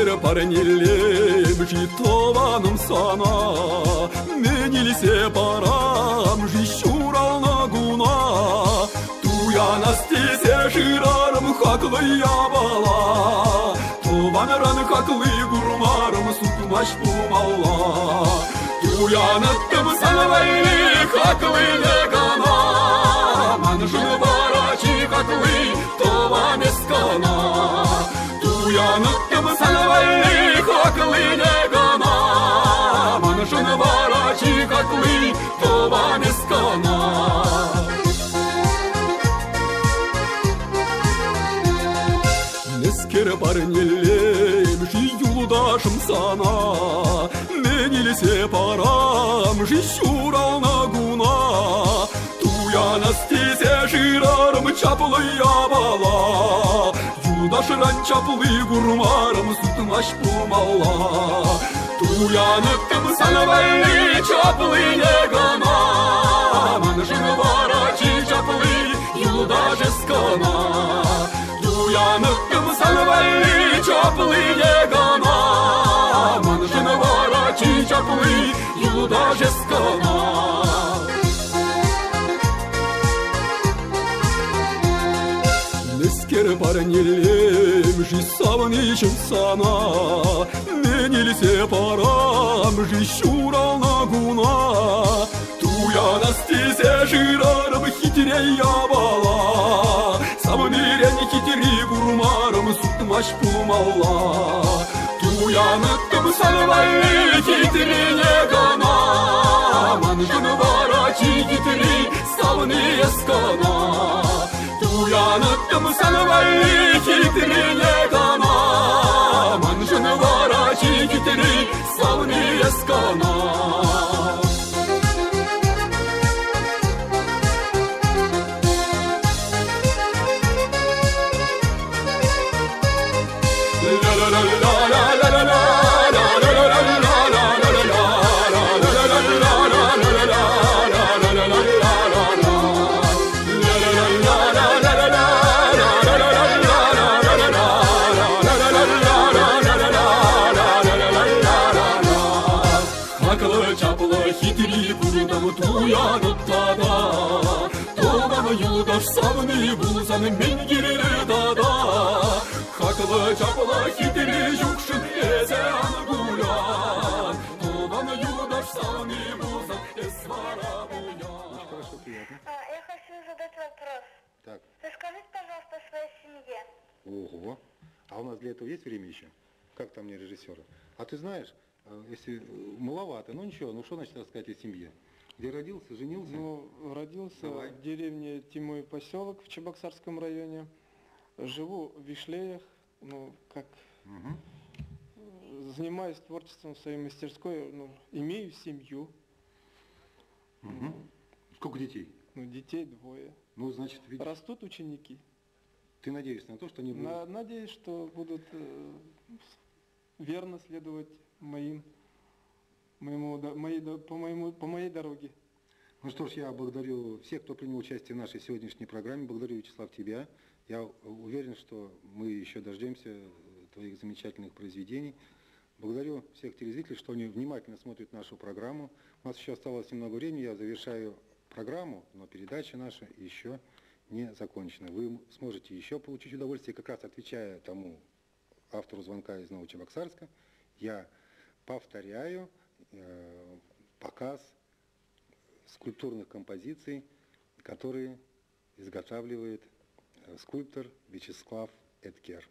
Neskere parnilem jitovanım sana Menil separam jişural naguna Tuya nastise жирарım haklı yabala Tovanıran haklı gurmarım Sutmaş bu malla Tuyanıttım sana vayli haklı negana Manjın varaçi haklı Tovan eskana Uyanıktım sana vayli haklı negana Manjın varaçi haklı Tovan eskana Neskere parnилем юлдашым sana Menil separam жищурал нагуна Туя настисе жирарым чаплы ябала Юлдашыран чаплы гурмарым Сутмаш пумала Туянıктım sana vayli чаплы негана Manjın varaçi чаплы юлдаш ескана Uyanıktım sana vayli çaplı negana Manjın varaçi çaplı yudaş eskana Neskere parnилем жисавничем sana Menil separam жищурал нагуна Tuya настисе жирарım хитрей ябала Самырен хитри гурмарым Сутмаш пумалла Туянıktım sana vayli хитри негана Manjın varaçi хитри Savni eskana Tuyanıktım sana vayli хитри негана Manjın varaçi хитри Savni eskana Savni bulsan men girer dada Haklı çaplı hitri yukşun eze angulan Tovan yudaş savni bulsan esvara buyan Я хочу задать вопрос. Так. Расскажите, пожалуйста, о своей семье. Ого. А у нас для этого есть время еще? Как там мне режиссера? А ты знаешь, если маловато, ну ничего, ну что значит рассказать о семье? Где родился, женился? Ну, родился Давай. в деревне Тимой поселок в Чебоксарском районе. Живу в Вишлеях, ну, как занимаюсь творчеством в своей мастерской, ну, имею семью. Сколько детей? Ну, детей 2. Ну, значит, видишь, Растут ученики. ты надеешься на то, что они будут... Надеюсь, что будут верно следовать по моей дороге. Ну что ж, я благодарю всех, кто принял участие в нашей сегодняшней программе. Благодарю, Вячеслав, тебя. Я уверен, что мы еще дождемся твоих замечательных произведений. Благодарю всех телезрителей, что они внимательно смотрят нашу программу. У нас еще осталось немного времени, я завершаю программу, но передача наша еще не закончена. Вы сможете еще получить удовольствие, как раз отвечая тому автору звонка из Новочебоксарска. Я повторяю показ скульптурных композиций, которые изготавливает скульптор Вячеслав Эдкер.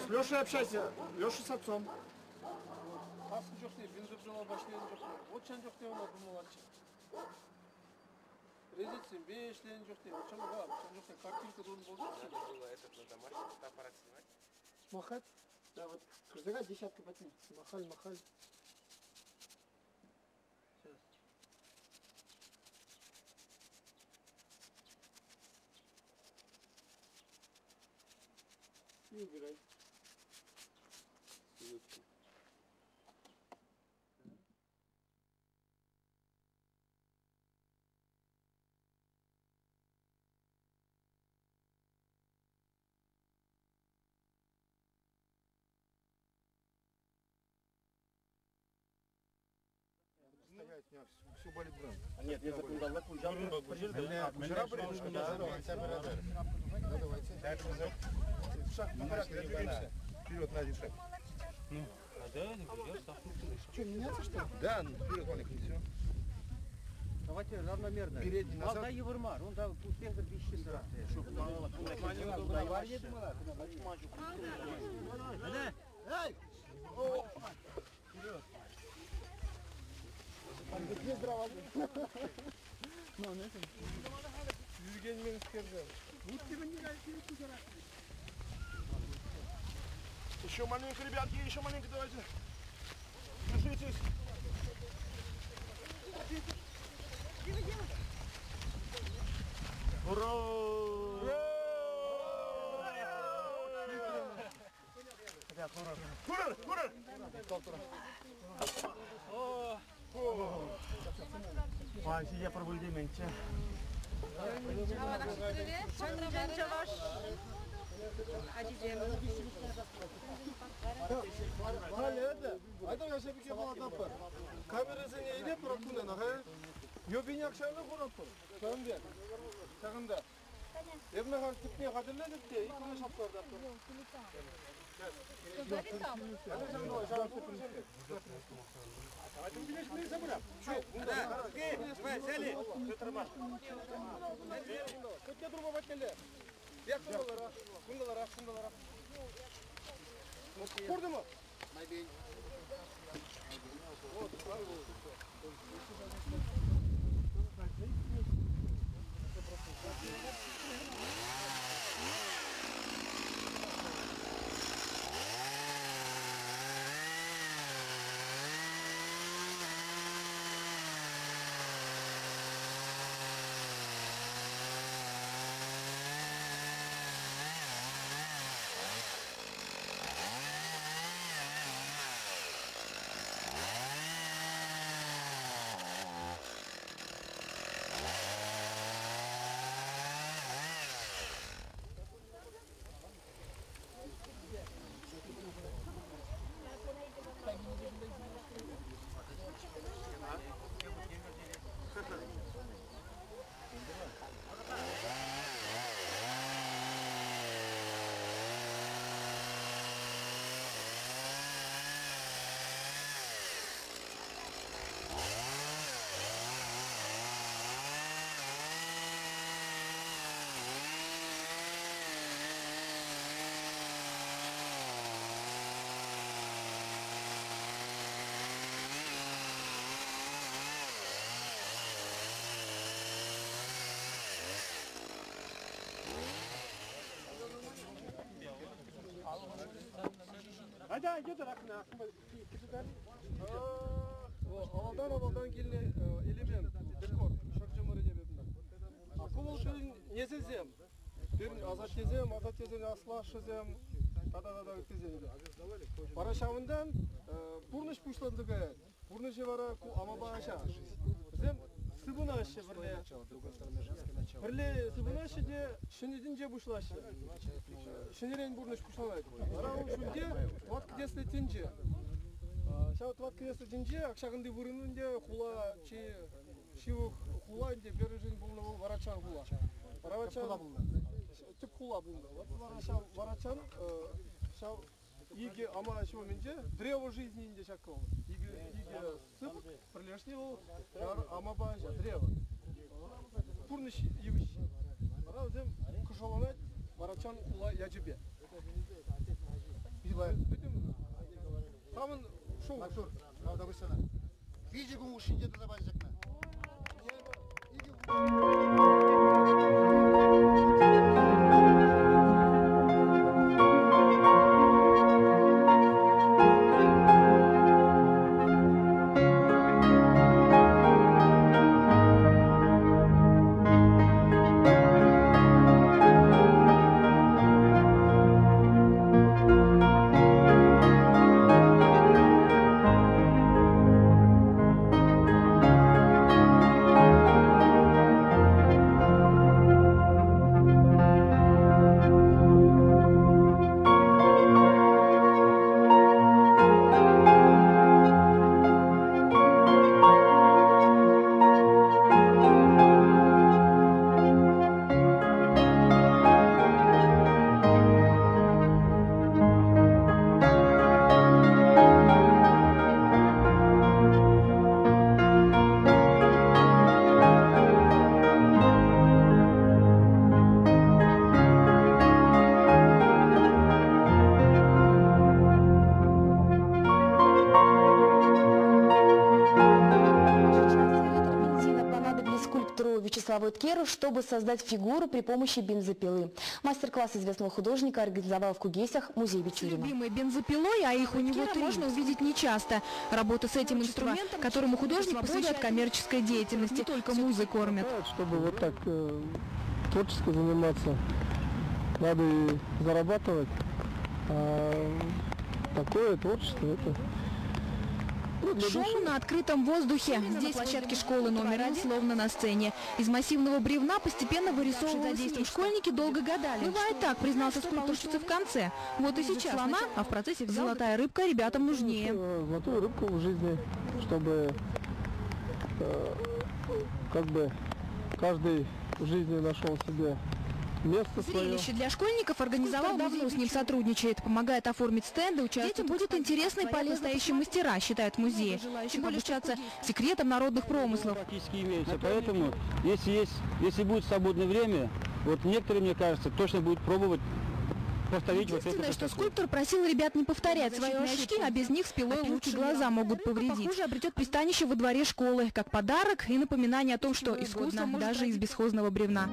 С Лешей общайся. Леша с отцом. Асын жоқ не, бензопилаға башлайын жоқ не. Отчан жоқ не олар бұмаланчы. Резетсен, бешлейін жоқ не. Отчан ба, отчан жоқ не. Картинка дұрын болды. Надо было этот на домашний фотоаппарат снимать. Смахать. Да, вот каждая десятка ботин. Махаль, махаль. Сейчас. И убирай. Все болит брат. Нет, я запомнил, на кульжа. Шаг на порядке, двигаемся. Вперед на один шаг. Ну, а да, не придешь, так. Что, меняться что ли? Да, вперед маленький, все. Давайте равномерно. Передний назад. Алда Евармар, он да успех за 2000 раз. Эй! Вперед! Здраво. Евгений Менскерден. Еще маленько, ребятки, еще маленько, давайте. Держитесь. Ура! Ура! Ура! Ay, siz yapabildiğim için. Yavaş. Acıcım. Hadi. Hadi yaşa bir kere falan yapar. Kamerasını eğilip bırakın lan ha. Yobin akşamda konuşur. Tamam diye. Sakında. Evine karşı tutmaya kadınlar gitti. İlk onu şaplardı. Hadi güneş neyse bırak. Şu, bunda. Seli. Götürme. Kötüye durma bakmalı. Yak bundalara. Bundalara. Bundalara. Kurdu mu? Hadi götür akına. Avалдан келіне элемент, дискорд, шақчамары деп едім. Ақыл үшін не сезем? Бірін азат кезем, асла шызем, тада өткізем. Барашауындан бұрныш пұшландығы, бұрнышы бара ама бараша. Зем сыбына ашы бірле сыбына ашы де шынедін же бұшлашы. Шынерен бұрныш пұшланайды. Арау үшінде ват кедеслі тінже. Шау тват кедеслі тінже, ақшағынды бұрынында құла, шивық құлаінде бережін бұлны бұл варачан құла. Варачан тіп құла бұлны. Варачан шау иге ама шуменде древо жизни инде шакол. Иге сып прилешни ол ама бanja древо. Пурныш юш. Арау зем кушаланат варачан құла яжибе. Тамын шоу. Правда, вы сына. Видите, кому ушите это забавить окна. Вячеславу Эткеру, чтобы создать фигуру при помощи бензопилы. Мастер-класс известного художника организовал в Кугесях музей Бичурина. Любимой бензопилой, а их у него можно увидеть нечасто. Работа с этим инструментом, которому художник посвящает коммерческой деятельности, не только музы кормят. Чтобы вот так творчески заниматься, надо и зарабатывать. А такое творчество это... Шоу на открытом воздухе. Здесь, на площадке школы номер 1, словно на сцене. Из массивного бревна постепенно вырисовывалось нечто. Школьники долго гадали. Бывает так, признался скульпторщица в конце. Вот и сейчас слона, а в процессе золотая рыбка ребятам нужнее. Золотую рыбку в жизни, чтобы как бы каждый в жизни нашел себе место свое. Зрелище для школьников организовал давно, с ним сотрудничает. Помогает оформить стенды, участвует. Детям будет интересно и полезно. Настоящие мастера, считают музеи. Желающим обучаться секретам народных промыслов. Практически имеется. Поэтому, если будет свободное время, вот некоторые, мне кажется, точно будут пробовать повторить вот это. Единственное, что скульптор просил ребят не повторять свои ошибки, а без них с пилой луки глаза могут повредить. Похоже, обретет пристанище во дворе школы, как подарок и напоминание о том, что искусство даже из бесхозного бревна.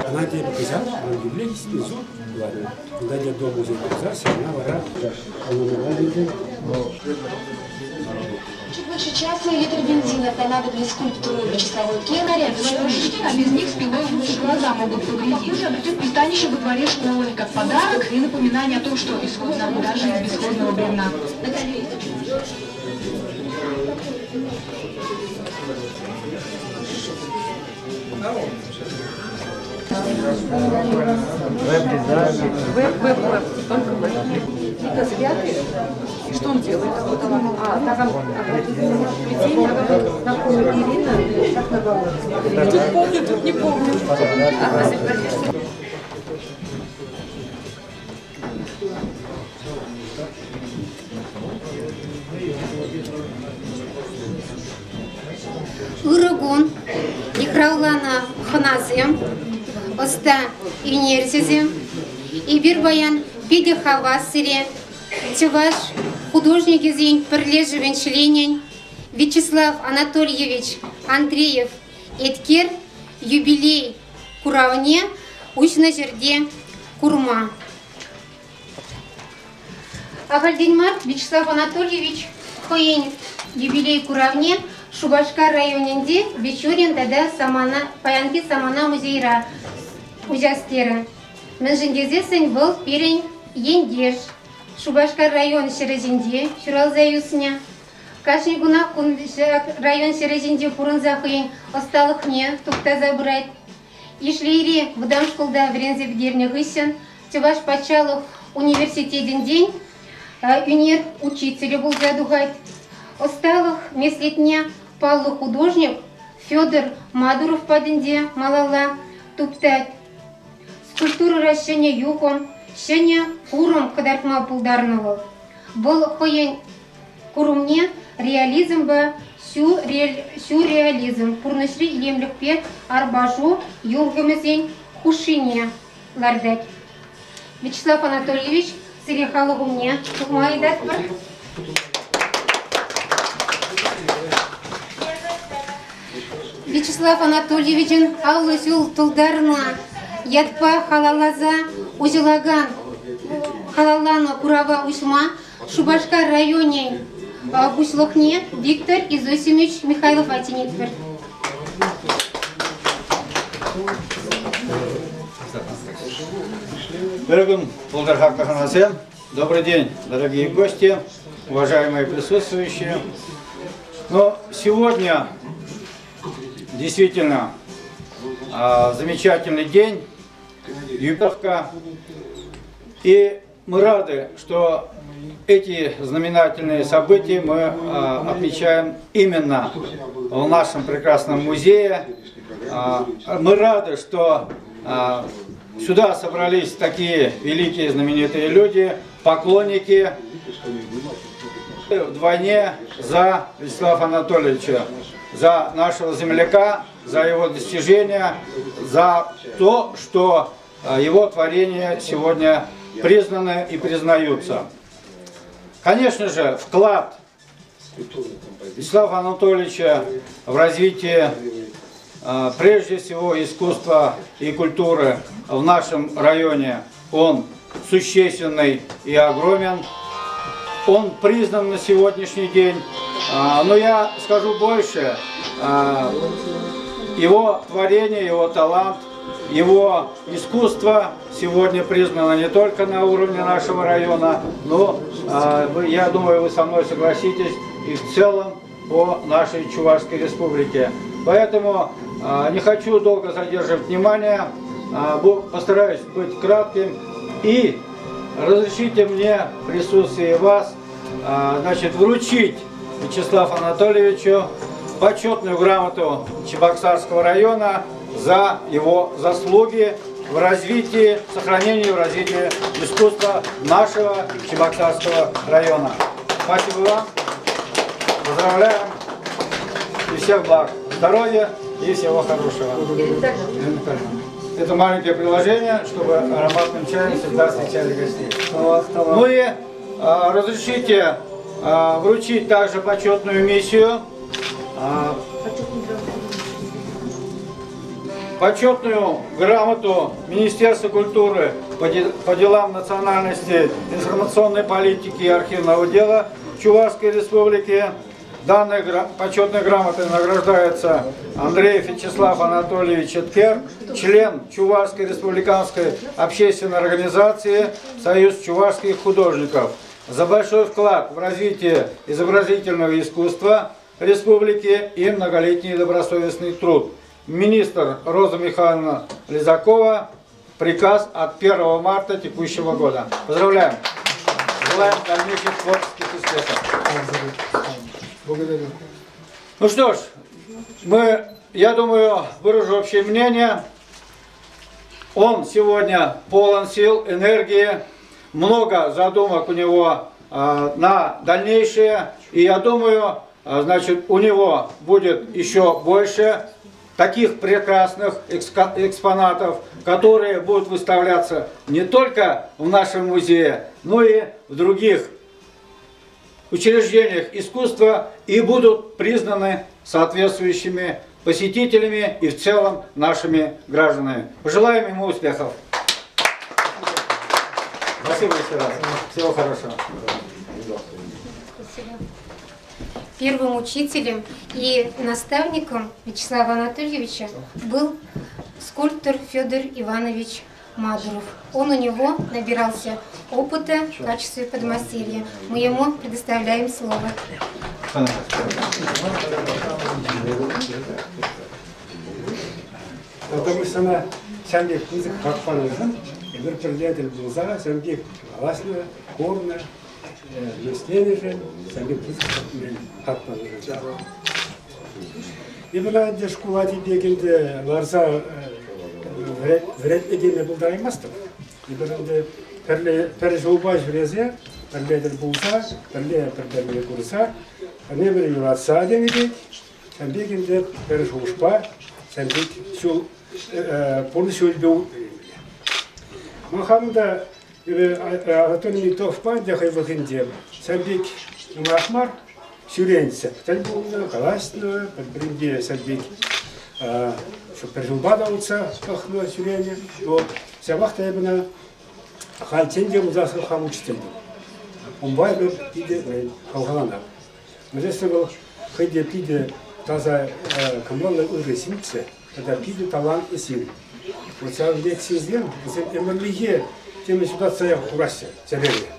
Она тебе показала, она объявление снизу, ладно, куда идет до музея показался, она вора. Чуть больше часа и литр бензина понадобились скульптору Вячеславу Эткеру. А без них с пилой лучше глаза могут повредить. Обретет пристанище во дворе школы, как подарок и напоминание о том, что искусство даже из бесхозного бревна. Веб, только веб. Это святый. И что он делает? Там Ирина, как на баллах. Тут помню, тут не помню. Урагун, Ихраулана Ханазем, Оста Инерзизем, и Бирбаян Пидихавасире, Чуваш, художник из Перлежевен Членин, Вячеслав Анатольевич Андреев, Эткер, юбилей Курауне, Учна жерде Курма. Агальденмар Вячеслав Анатольевич Хоень, юбилей Куравне, Шубашкар районенде Бичурин дада самана паянки самана музейра ужастера. Менжингезесен был перень ендеш. Шубашкар район Шерезинде Шуралзаюсня. Кашнигуна район Шерезинде Пурунзахын осталых не тукта забрать. Ишлири в школда врензе в деревнях Исен, Теваш Пачалов университетен день, юнир учителя был задугать. Осталых меслетня паллы художник Федор Мадуров паденде малала туптать. Скульптуру расшения юхом, шения куром кадартма пулдарного. Был хоен курумне реализм ба сюрреализм. Пурнышри елемлік пет арбажу юргамызен хушине лардать. Вячеслав Анатольевич, Сирихалову мне, Тухмайдат. Вячеслав Анатольевич, Алласюл Тулдарна, Ядпа Халалаза, Узелаган, Халалана Курава Усма, Шубашкар районе Буслохне, Виктор Изосимович Михайлов Атинитвер. Добрый день, дорогие гости, уважаемые присутствующие. Но сегодня действительно замечательный день, юбилейка, и мы рады, что эти знаменательные события мы отмечаем именно в нашем прекрасном музее. Мы рады, что сюда собрались такие великие знаменитые люди, поклонники, вдвойне за Вячеслава Анатольевича, за нашего земляка, за его достижения, за то, что его творения сегодня признаны и признаются. Конечно же, вклад Вячеслава Анатольевича в развитие прежде всего искусства и культуры в нашем районе, он существенный и огромен. Он признан на сегодняшний день, но я скажу больше, его творение, его талант, его искусство сегодня признано не только на уровне нашего района, но, я думаю, вы со мной согласитесь, и в целом по нашей Чувашской республике. Поэтому не хочу долго задерживать внимание, постараюсь быть кратким и разрешите мне в присутствии вас вручить Вячеславу Анатольевичу почетную грамоту Чебоксарского района за его заслуги в развитии, сохранении и развитии искусства нашего Чебоксарского района. Спасибо вам, поздравляем и всех благ, здоровья и всего хорошего. Это маленькое приложение, чтобы ароматным чаем всегда встречали гостей. Ну и разрешите вручить также почетную миссию, почетную грамоту Министерства культуры по делам национальности, информационной политики и архивного дела Чувашской республики. Данной почетной грамотой награждается Андреев Вячеслав Анатольевич Эткер, член Чувашской республиканской общественной организации «Союз чувашских художников», за большой вклад в развитие изобразительного искусства республики и многолетний добросовестный труд. Министр Роза Михайловна Лизакова, приказ от 1 марта текущего года. Поздравляем! Желаем дальнейших творческих успехов. Благодарю. Ну что ж, я думаю, выражу общее мнение. Он сегодня полон сил, энергии, много задумок у него на дальнейшее. И я думаю, у него будет еще больше таких прекрасных экспонатов, которые будут выставляться не только в нашем музее, но и в других учреждениях искусства и будут признаны соответствующими посетителями и в целом нашими гражданами. Пожелаем ему успехов. Спасибо еще раз. Всего хорошего. Первым учителем и наставником Вячеслава Анатольевича был скульптор Федор Иванович Мадуров. Он у него набирался опыта в качестве подмастерья. Мы ему предоставляем слово. Потому что она сами кузик как положен, и мы прилетели в глаза, сами классная, корная, местные же, сами кузик как положен. И была где школа тебе где ларса вред идея был дай мастер. И была где переживать врезе, перелетели булса, перелетели курса, они были юратса деньги, сами где переживушпа, сами все полностью убил. Махамда Анатолий Товпан, где хай в Индии, сами махмар. Сюренция, тальбуна, коласная, подбринде садбик, что переживаться, пахнуло сюрение, то вся вахта я бы на хальтенде музасу хамучтенде. Он байбил пиде халхалана. Но здесь был хайде пиде таза камлала уресинце, когда пиде талант и сил. Вот сам век сизвен, вот эмерлие, тем сюда цая хурасе, цареве.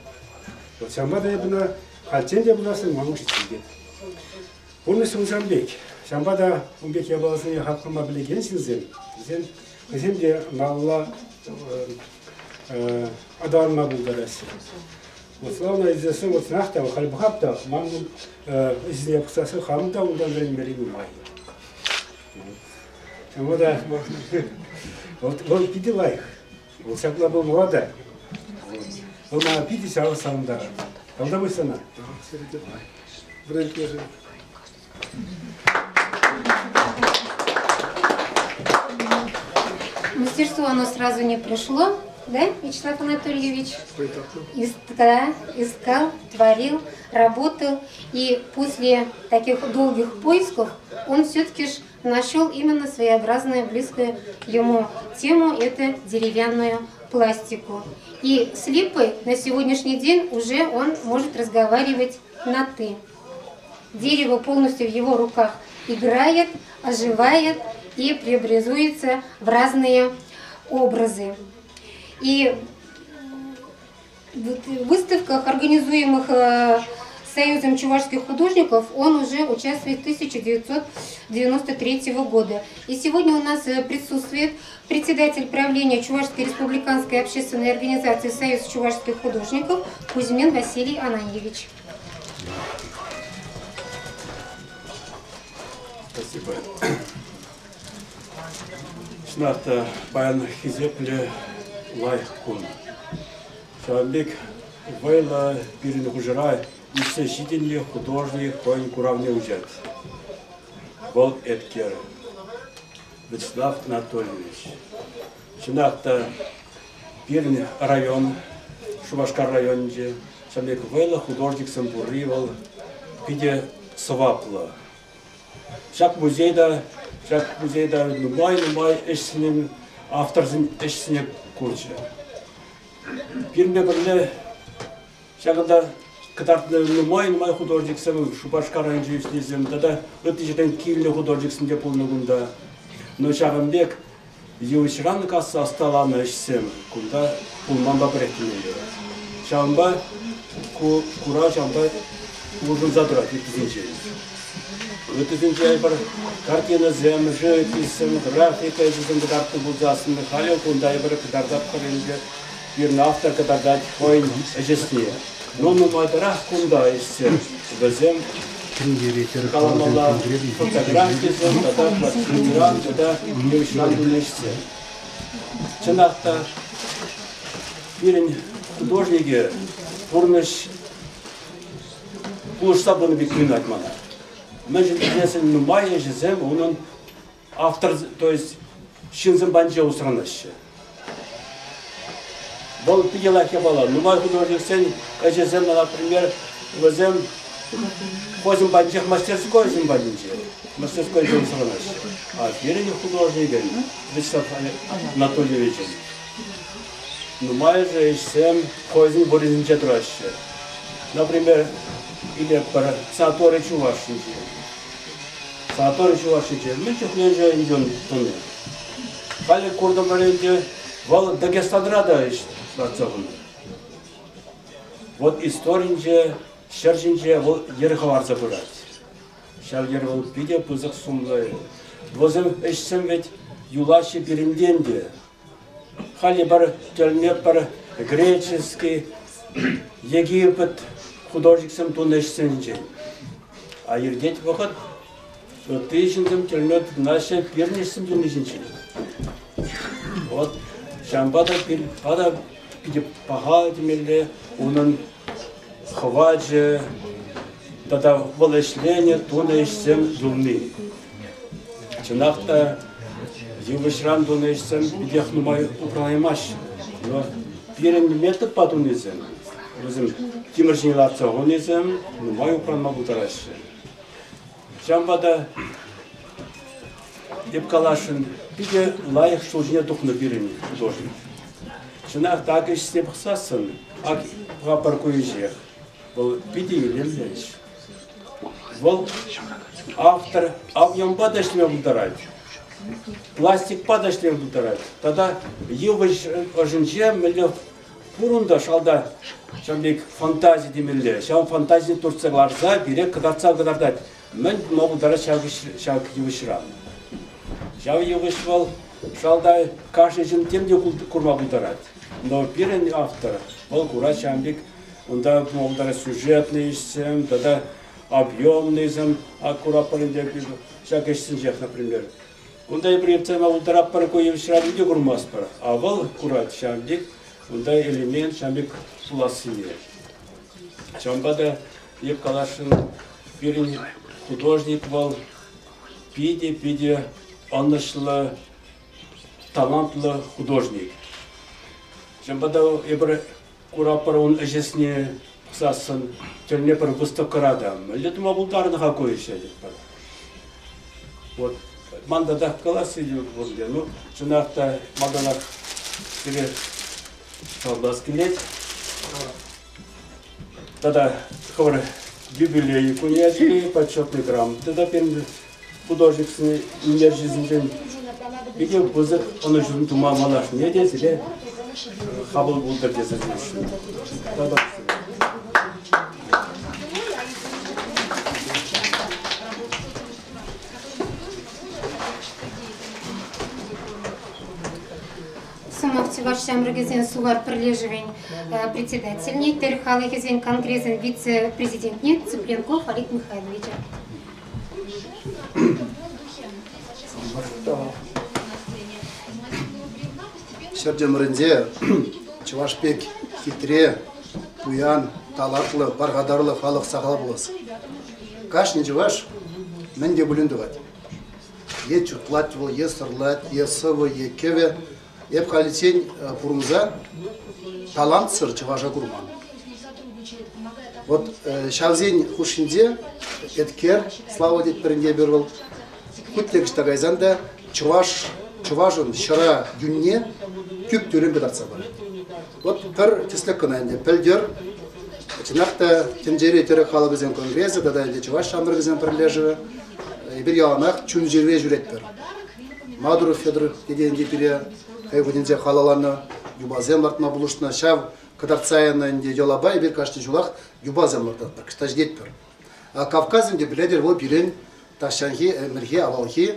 Вот сам бада я бы на хальтенде музасу хамучтенде. Полностью Мозамбик. Самбада Мозамбик я был за хакума блигенсинзен. Зен где малла адарма булдарас. Вот славно из-за суммы нахта, хальбхапта, маму из непсаса хамда удан времени май. Самбада вот пидила их. Вот сакла был молода. Он на пиди сал самда. Когда вы сана? Мастерство оно сразу не пришло, да, Вячеслав Анатольевич? Искал, творил, работал. И после таких долгих поисков он все-таки нашел именно своеобразную, близкую ему тему, это деревянную пластику. И с липой на сегодняшний день уже он может разговаривать на «ты». Дерево полностью в его руках играет, оживает и преобразуется в разные образы. И в выставках, организуемых Союзом чувашских художников, он уже участвует с 1993 года. И сегодня у нас присутствует председатель правления Чувашской республиканской общественной организации Союз чувашских художников Кузьмин Василий Ананьевич. Спасибо. Шната баян хизепле лайхкун. Шамбек вайла пирин хужирай и все щитинли художник конь куравне ужат. Волк Эдкер Вячеслав Анатольевич. Шната пирин район Шувашкар районде. Шамбек вайла художник самбуривал пиде свапла. Шак музейда нумай эшсинен авторзын эшсине курча. Пирме бірле шагында кытартны нумай художник сам Шубашкар районде эшлесем, да өтежеден кийле художник сынде полногунда. Но шагымбек Юшран касса осталаны эшсем, кунда пулманба бретинеле. Шамба кура шамба ужун задрать итизинче. Өтізінше бір картина зем, живописім, графика, езізім кітапты бұлзасын, халі күндай бір кітардап қырынды, бірін автор кітардат қойын әжесіне. Нұны майдырақ күндай езсем, бізім каламала фотографизм, тада пластиниран, тада невшынан дүнешсе. Чынақта бірін художниге бұрныш бұлышса бұны бекмін айтмана. Мы же здесь нумай ежезем, он автор, то есть шинзем банча устраняще. Был пиелах я была, нумай художник сен ежезем, например, возем хозим банчах мастерской зем банче, мастерской зем устраняще. А теперь художник Вячеслав Анатольевич. Нумай же ежезем хозим боризинче траще. Например, или про санаторий Чувашинче. Санаторий Чувашинче. Мы чухленже идем туда. Хали курдом валенте, вал Дагестанрада ищ ларцован. Вот историнче, шерчинче, вал ерховар забирать. Шал ервал пиде пузак сумлай. Возем ищем ведь юлаши берінденде. Хали бар телмеп бар греческий, Египет художниксем тунешсен жен. А ердет вақыт, тыйшынзым телмеп наша пернешсем тунешсен жен. Вот, шамбада пиде паха демелі, оның хваджи, тогда волошление тунешсем жулны. Чынақта Ювышран тунешсем пидех нумай управлаймаш. Но перен метод патунезем. Өзім теміржинеларца ғонезем, нумай управлма бұтарашы. Шамбада деп калашын, пиде лайық шолжіне тұқны берені художник. Шынақ так ішсе бұқсасын, ақ ғапаркөй жех. Бұл пиде елемлеш. Бұл автор объемба дәшлеме бұтарайды. Пластик падашлем бұтарайды. Тогда евыш ожынже мүлі пұрында шалда шамбек фантазия демелі. Шам фантазия тұрсағларса берек қыдарца қыдардайды. Мен мұғылдара шақ евышрам. Шау евыш бол шалда қашы жын темде құрма бұтарайды. Но берен автор ол құра шамбек онда мұғылдара сюжетный ішсем, тогда объемныйзым, аккура парынде шақ ішсін жақ, например. Ондай бір ептен ауылдарап бар көйіп шырабынде құрмас бар. Авыл құрат шамбек, ондай элемент шамбек суласыне. Шамбада еп калашын бірін художник бол, пиде аннышлы, талантлы художник. Шамбада ебір құрап бар оның әжесіне қысасын, түріне бір бұстық қырадам. Летім ауылдарыға көйіше деп бар. Вот. Мандада каласы болды. Ну, жинақта мадалар себе шалдас келет. Тогда хор юбилей куньяжи, почетный грамм. Тогда пен художественный мир жизнен. Иге бузы оны жүрін тума малаш не дезіле хабыл бұлдыр дезілмешін. Ваш Шамрагезен Сугар Прилежевень председательный, Терхалегезен Конгрезен вице-президент нет, Цыпленков Олег Михайлович. Шердемренде, Чувашпек, хитре, пуян, талатлы, баргадарлы халық сағал боласы. Кашни Чуваш, мен де бүліндіват. Е чутлат бол, е сырлат, е сывы, е кеве, еп қалитен бұрымза талант сыр чыважа күрман. Вот шавзен хушинде еткер, слава дет бірінде бервіл, күттегішті ғайзанда чыважын шыра дүнне күп түрін бедарца бар. Вот бір тіслік күнайынде пілдер, чынақта тенджері тері қалыбызен конгресі, дада елде чываш шамдырғызен бірлежі, бір яланақ чүн жерве жүрет бір. Мадуров Федор деденде біре, Хайбудинзе халаланы юбазем лартна булушна шав кадарцаяна инде жолабай бир кашты жулах юбазем лартна кыштаж детпер. А Кавказинде биледер во бирен ташанхи эмирхи авалхи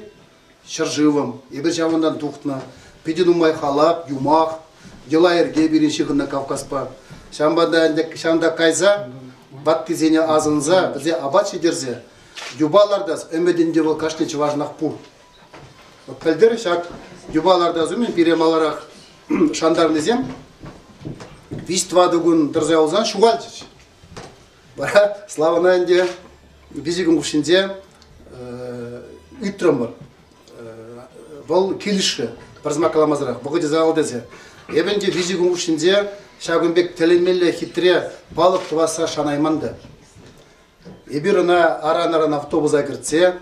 шыржывым ибир жавандан тухтна пидинумай халап юмах дела эрге биринчи гына Кавказпа шамда кайза батты зене азынза бизе абачи дерзе юбаларда эмединде во кашты чыважнах пур. Пелдер шак юбаларда зумен пиремаларах шандарнезем виства дугун дырзаулзан шугальчич. Бара славананде бизигун кушинде үттрамыр. Бол келиши барзмакаламазарах богоде заалдезе. Ебенде бизигун кушинде шагунбек теленмелле хитре балық тваса шанайманды. Ебирына аран автобуса кіртсе,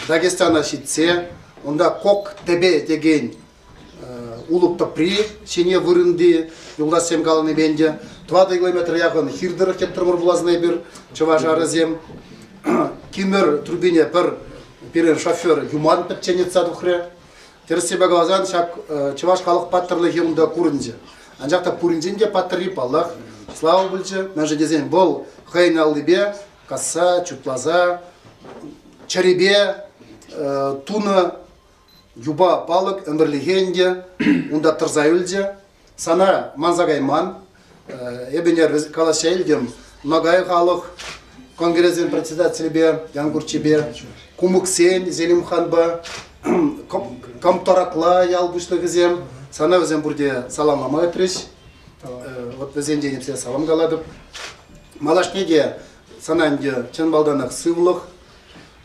Дагестана шитсе, онда Кок Тебе деген улупта при сене вырынды юлда семгаланы бенде 2 километр яғын хирдыр кеттірмір бұлазына бер чыважа арызем кимер турбине пирен шофер юман пәтченетса дұқыры терсебе глазан шак чываш халық паттырлы хемында курынзе анжақта пурынзенде паттыры паллах слава білчі мәжі дезен бол хайналыбе каса чутлаза чаребе туны юба балык өмірлігенде, онда тұрзайылде, сана манзагайман, ебенер калашайлдем, нагай халық, конгрессен председателебе, янгурчебе, кумуксен, зелимханба, камтаракла ялбышлыгызем, сана өзен бурде саламлама өтреш, вот өзен денем все салам галадып. Малашнеге сананде чынбалданық сывлық,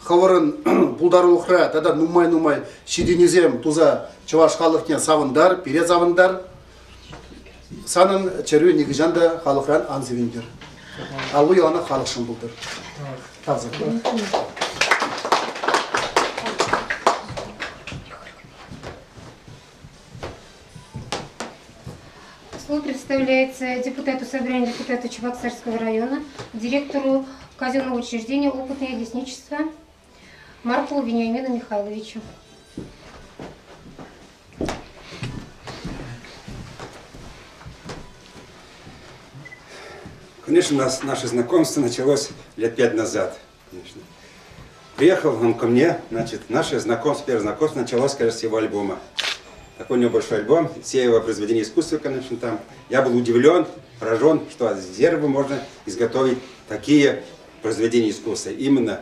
хаварын бұлдарылықра, тада нумай-нумай шиденезем туза чуваш халықне савындар, перед савындар, санын чәру негіжанды халықран анзывендер. Алу яна халықшын бұлдыр. Тазы. Слово представляется депутату собрания, депутату Чебоксарского района, директору казенного учреждения «Опытное лесничество» Маркову Вениамину Михайловичу. Конечно, наше знакомство началось лет 5 назад. Конечно. Приехал он ко мне, значит, наше знакомство, первое знакомство началось, кажется, с его альбома. Такой у него большой альбом, все его произведения искусства, конечно, там. Я был удивлен, поражен, что из дерева можно изготовить такие произведения искусства. Именно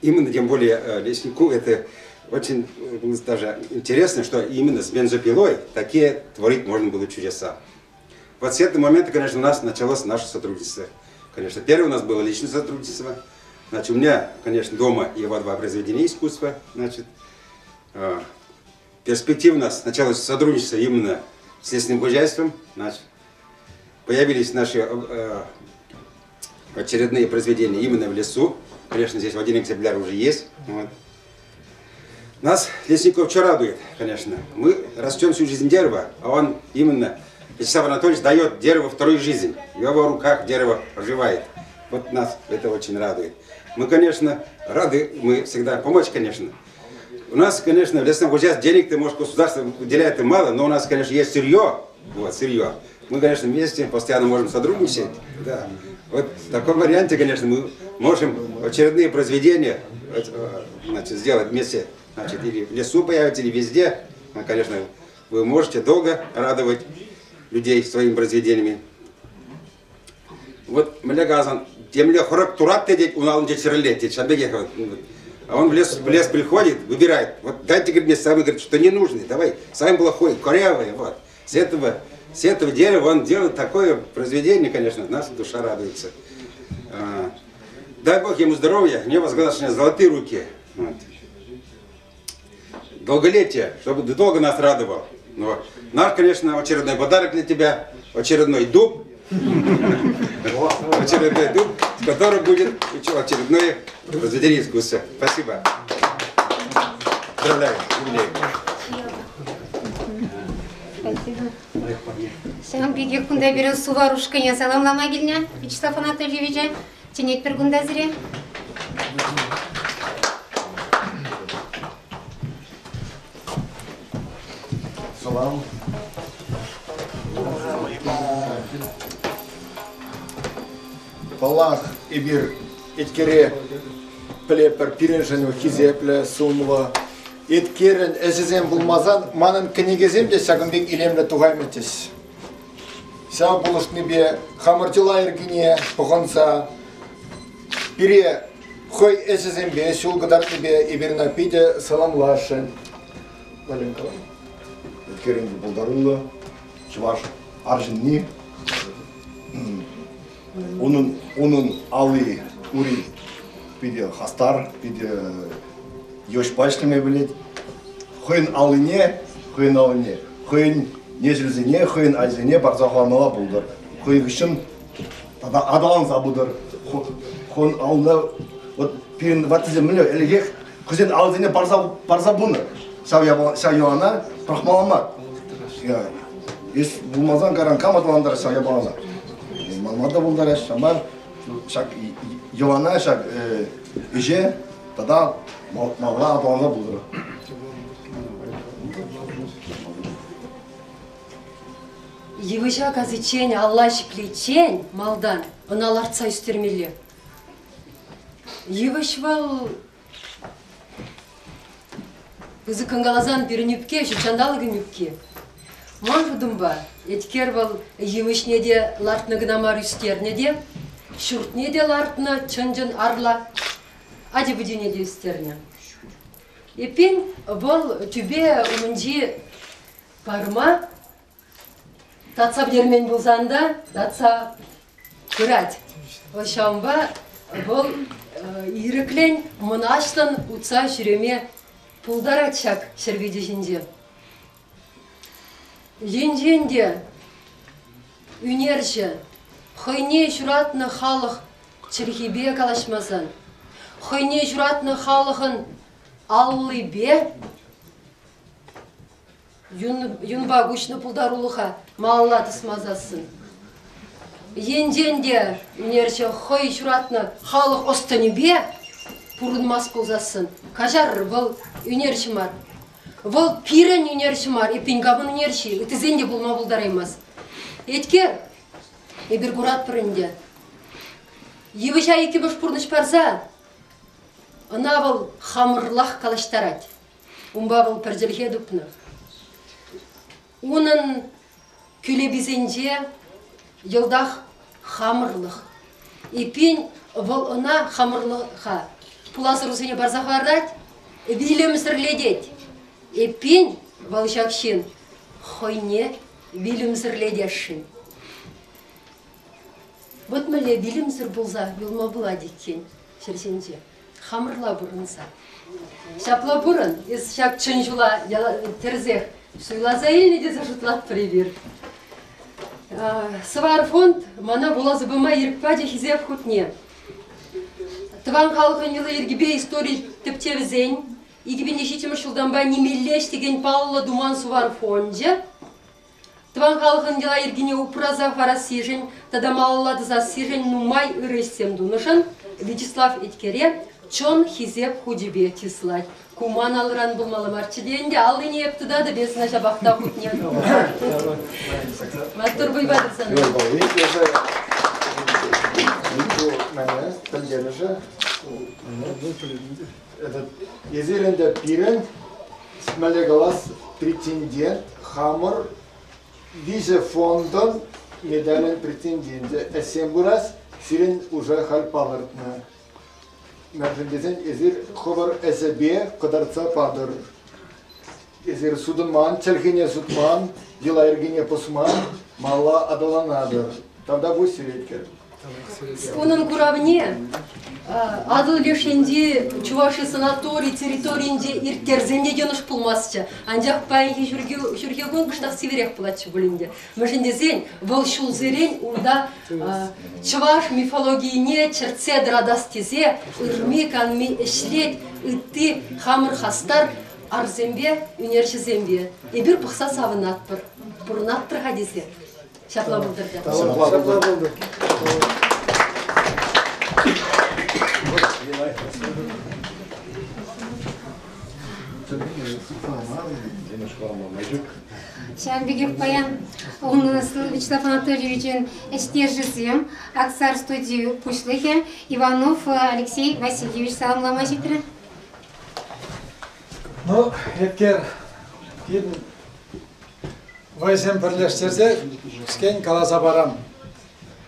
тем более леснику, это очень даже интересно, что именно с бензопилой такие творить можно было чудеса. Вот с этого момента, конечно, у нас началось наше сотрудничество. Конечно, первое у нас было личное сотрудничество. Значит, у меня, конечно, дома его 2 произведения искусства. Значит, перспектива у нас началось сотрудничество именно с лесным хозяйством. Значит, появились наши очередные произведения именно в лесу. Конечно, здесь 1 экземпляр уже есть. Вот. Нас, лесников, что радует, конечно. Мы растем всю жизнь дерева, а он именно, Вячеслав Анатольевич, дает дереву вторую жизнь. В его руках дерево оживает. Вот нас это очень радует. Мы, конечно, рады, мы всегда помочь, конечно. У нас, конечно, в лесном хозяйстве денег-то, может, государство уделяет и мало, но у нас, конечно, есть сырье. Вот, сырье. Мы, конечно, вместе постоянно можем сотрудничать. Да. Вот в таком варианте, конечно, мы можем очередные произведения, значит, сделать вместе. Значит, или в лесу появится, или везде. Ну, конечно, вы можете долго радовать людей своими произведениями. Вот Малягазан, темле хорак турат тедеть, уналын чечерлеть, шабегехов. А он в лес приходит, выбирает. Вот дайте, говорит, мне самый, говорит, что не нужный, давай, самый плохой, корявый, вот. С этого дерева он делает такое произведение, конечно, нас душа радуется. Дай Бог ему здоровья, мне возглашены золотые руки. Вот. Долголетие, чтобы ты долго нас радовал. Вот. Наш, конечно, очередной подарок для тебя, очередной дуб. Очередной дуб, с которым будет очередное произведение искусства. Спасибо. Поздравляю. Спасибо. Сән биге күндә бирен суварушканя саламлама келне, Вячеслав Анатольевича, тенек бір күндә зіре. Салам. Палах и бир эткере плепер пиренженю хизепле сумла. Эткерен эзезем булмазан манын кенегезем де сагымбек илемле тугайметес. Ся булышны бе хамыртила эргине погонса пире хой эзезем бе сулгадар бе иберна пиде саламлашен. Валенко. Эткерен булдарулла чуваш аржинни. Onun али ури пиде хастар пиде yoş başlığına bilet. Хойн алыне, хойн нежілзіне, хойн айзіне барзақламала бұлдыр. Хойн үшін адалан забудыр. Хойн алына, вот пирин ватызен мілі, әлігек, хүзен алызіне барза бұны. Сәйуана тұрақмаламад. Ес бұлмазан қаран кам адаландар сәйуана. Малмада бұлдар әш, шамар, Йоана шак үже, тада мала адалана бұлдыр. Евыша казычень, Аллашикличень, малдан, аналарца үстермелі. Евыш вал Кызы кангалазан бирнюпке, шучандалы гнюпке. Можудым ба, эткер был евышне де лартны гнамар үстерне де, шуртне де лартны чынжын арла, ади будине де үстерне. Епин был тюбе умынжи парма, татса бдермен булзанда, татса кырать. Ошамба был иреклен мұнаштан утса жүреме пулдар атшак шербеде жинде. Жинженде үнерші хойне жүратны халық чірхебе калашмасан, хойне жүратны халықын аллы бе, юнба гүшні пулдар улыға малла тысмазасын. Енденде үнерші хой жүратны халық останы бе, пұрынмас болзасын. Кажар бұл үнерші мар. Бұл пирен үнерші мар, епенгабын үнерші, үтізенде болма болдараймас. Етке, ебір құрат бірінде. Евіша екі бұш пұрныш парза, ына бұл хамырлақ қалаштарад. Умба бұл пәрділге дүпні. Оның күлебізенде елдақ хамырлық. Епен бұл ына хамырлыққа. Пуласыр ұсыне барзақ бардад, білімсірледет. Епен балшақшын хойне білімсірледешін. Бұт мүлі білімсір болза, елма бұла деткен, шерсенде. Хамырла бұрынса. Шапла бұрын, ес шак чынжула терзех, суйлаза еліне де зажытлат привер. Свар фонд мана була забыма еркпаде хизев хутне. Тван халқын елі ергебе история тіптевізен, 2010 жылданба немелеш деген Паула Думан сувар фонде. Тван халқын ела ергене упраза фарасижен, тада малалады засижен нумай үрестем дунышын, Вячеслав Эткере, чон хизеп худебе тислать. Куман алыран bulmalı марчиденде, алды не ептіда да бесіна жабақта хутне. Маттур бұйбады саны. Езерінде пирен, смелегалас претендент, хамыр, виже фондон медален претенденте. Эсен бурас, сирен уже халпалыртны. Мәржіндесен езер ховар әсәбе қыдарца падыр. Езер судынман, чәлхене судман, дела ергене пусман, мала адаланадыр. Тогда бұл сиреткер. Onun kuravne adı leşendi Çuvaşı sanatori territoriyinde irkerzende yanış pulmasça. Ancak payı şürgegon kıştak severek bulatçı bulundu. Мәжіндесен бұл şulzeren urda Çuvaş mifologiyine çertse dradasteze ırmi kanmi eşlet ıtti hamır hastar arzembe ünerşi zembe. Bir pıksa savınatpır. Pırınatpır hadise. Şapla buldurdu. Şapla buldur. Şambegев Паян, он Вячеслав Анатольевич Эстержизем, Аксар студию Пушлыхе, Иванов Алексей Васильевич, салам ламажитре. Ну, Эткер, Вайсен бірлештерде, кіскен қаласа барам.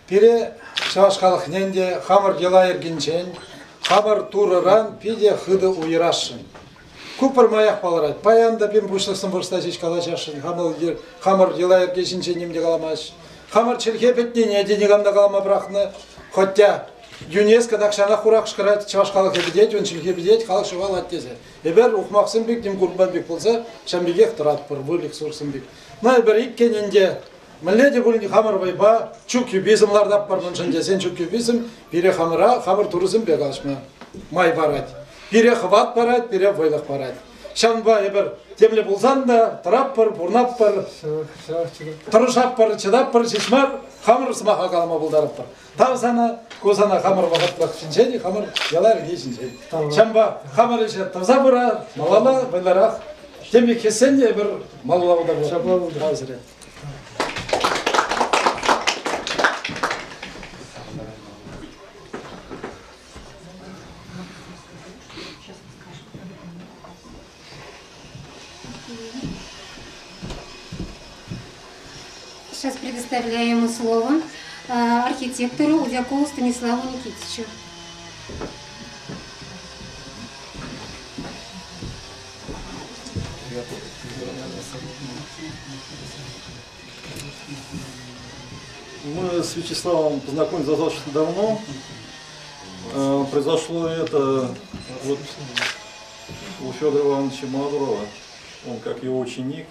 Пире шашқалық ненде хамыр дела ергенчен, хамыр турыран, пиде хыды уйрашын. Купыр маяқ баларад. Паянда пен бұшлықсын бұрста жеш қалашашын, хамыр дела ергенчен немде қаламаш. Хамыр черкепетне недене қамда қалама бірақны, хотя ЮНЕСКО дақшана құрақ шықырады, шашқалық ебедет, өншілге бедет, халық шуғал аттезе. Ебер ұқмақсын бек, дем құрбан бек болса, шамбегек тұрады бір, бөлік сұрсын бек. Мына бір иккененде, Мілледе бұл хамыр байба, чүк юбезімлардап бар мұншынде, сен чүк юбезім, бере хамыра, хамыр тұрызым бек алышма, май барад. Бере хыват барад, бере войлық барад. Шанба ебір темле болсан да, тұрап бар, бұрнап бар, тұрышап бар, чыдап бар, шешмар, хамыр сымаға қалама бұлдарып бар. Тау сана, көзана хамыр бағытлық шиншеді, хамыр ялар кейшіншеді. Шанба хамыр ешер тавза бұра, малала, байларақ, тембе кессен де бір малала бұлдар. сейчас предоставляю ему слово архитектору Удякову Станиславу Никитичу. Мы с Вячеславом познакомились достаточно давно. Произошло это вот у Федора Ивановича Мадурова. Он, как его ученик,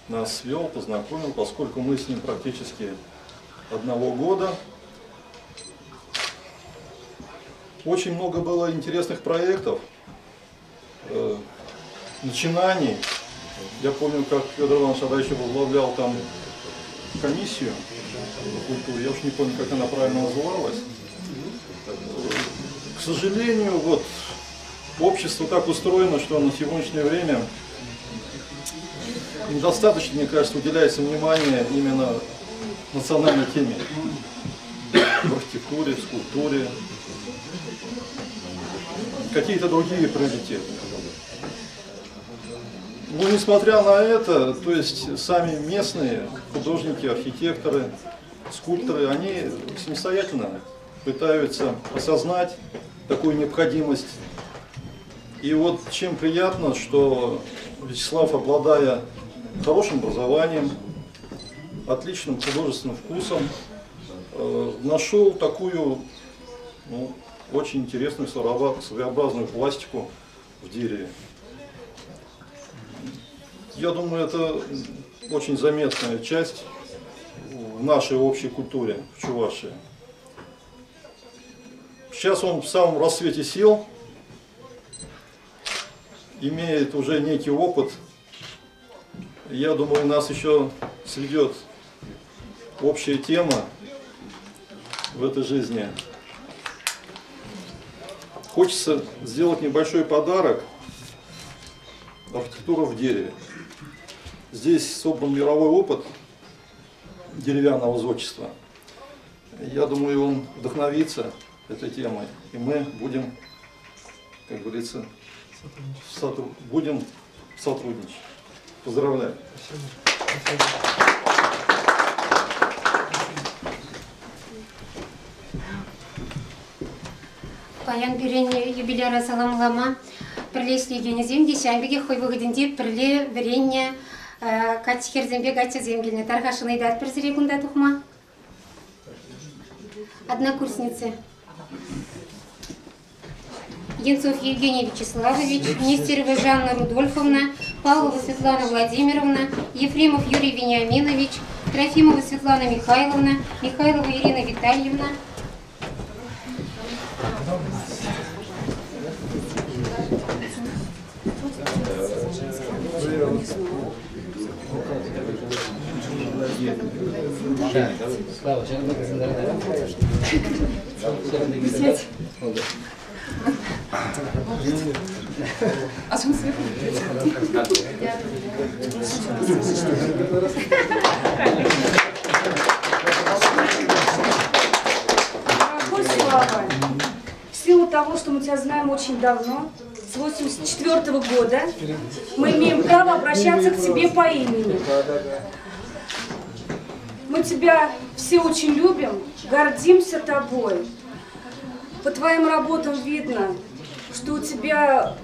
нас свел, познакомил, поскольку мы с ним практически одного года. Очень много было интересных проектов, начинаний. Я помню, как Федор Иванович тогда еще возглавлял там комиссию по культуре. Я уж не помню, как она правильно называлась. К сожалению, вот общество так устроено, что на сегодняшнее время недостаточно, мне кажется, уделяется внимание именно национальной теме. В архитектуре, в скульптуре. Какие-то другие приоритеты. Но несмотря на это, то есть сами местные художники, архитекторы, скульпторы, они самостоятельно пытаются осознать такую необходимость. И вот чем приятно, что Вячеслав, обладая хорошим образованием, отличным художественным вкусом, нашел такую очень интересную, своеобразную пластику в дереве. Я думаю, это очень заметная часть в нашей общей культуре в Чувашии. Сейчас он в самом расцвете сил, имеет уже некий опыт. Я думаю, нас еще сведет общая тема в этой жизни. Хочется сделать небольшой подарок. Архитектура в дереве. Здесь собран мировой опыт деревянного зодчества. Я думаю, он вдохновится этой темой. И мы будем, как говорится, будем сотрудничать. Поздравляю. Паян берене юбиляра саламлама. Прилесли генезем, десямбеге хой выгодинде приле веренне катихерзембе гатя земгельне. Тархашины дат призрекунда тухма. Однокурсницы. Янцов Евгений Вячеславович, Нестерова Жанна Рудольфовна, Павлова Светлана Владимировна, Ефремов Юрий Вениаминович, Трофимова Светлана Михайловна, Михайлова Ирина Витальевна. В силу того, что мы тебя знаем очень давно, с 1984 года, мы имеем право обращаться к тебе по имени. Мы тебя все очень любим, гордимся тобой. По твоим работам видно, что у тебя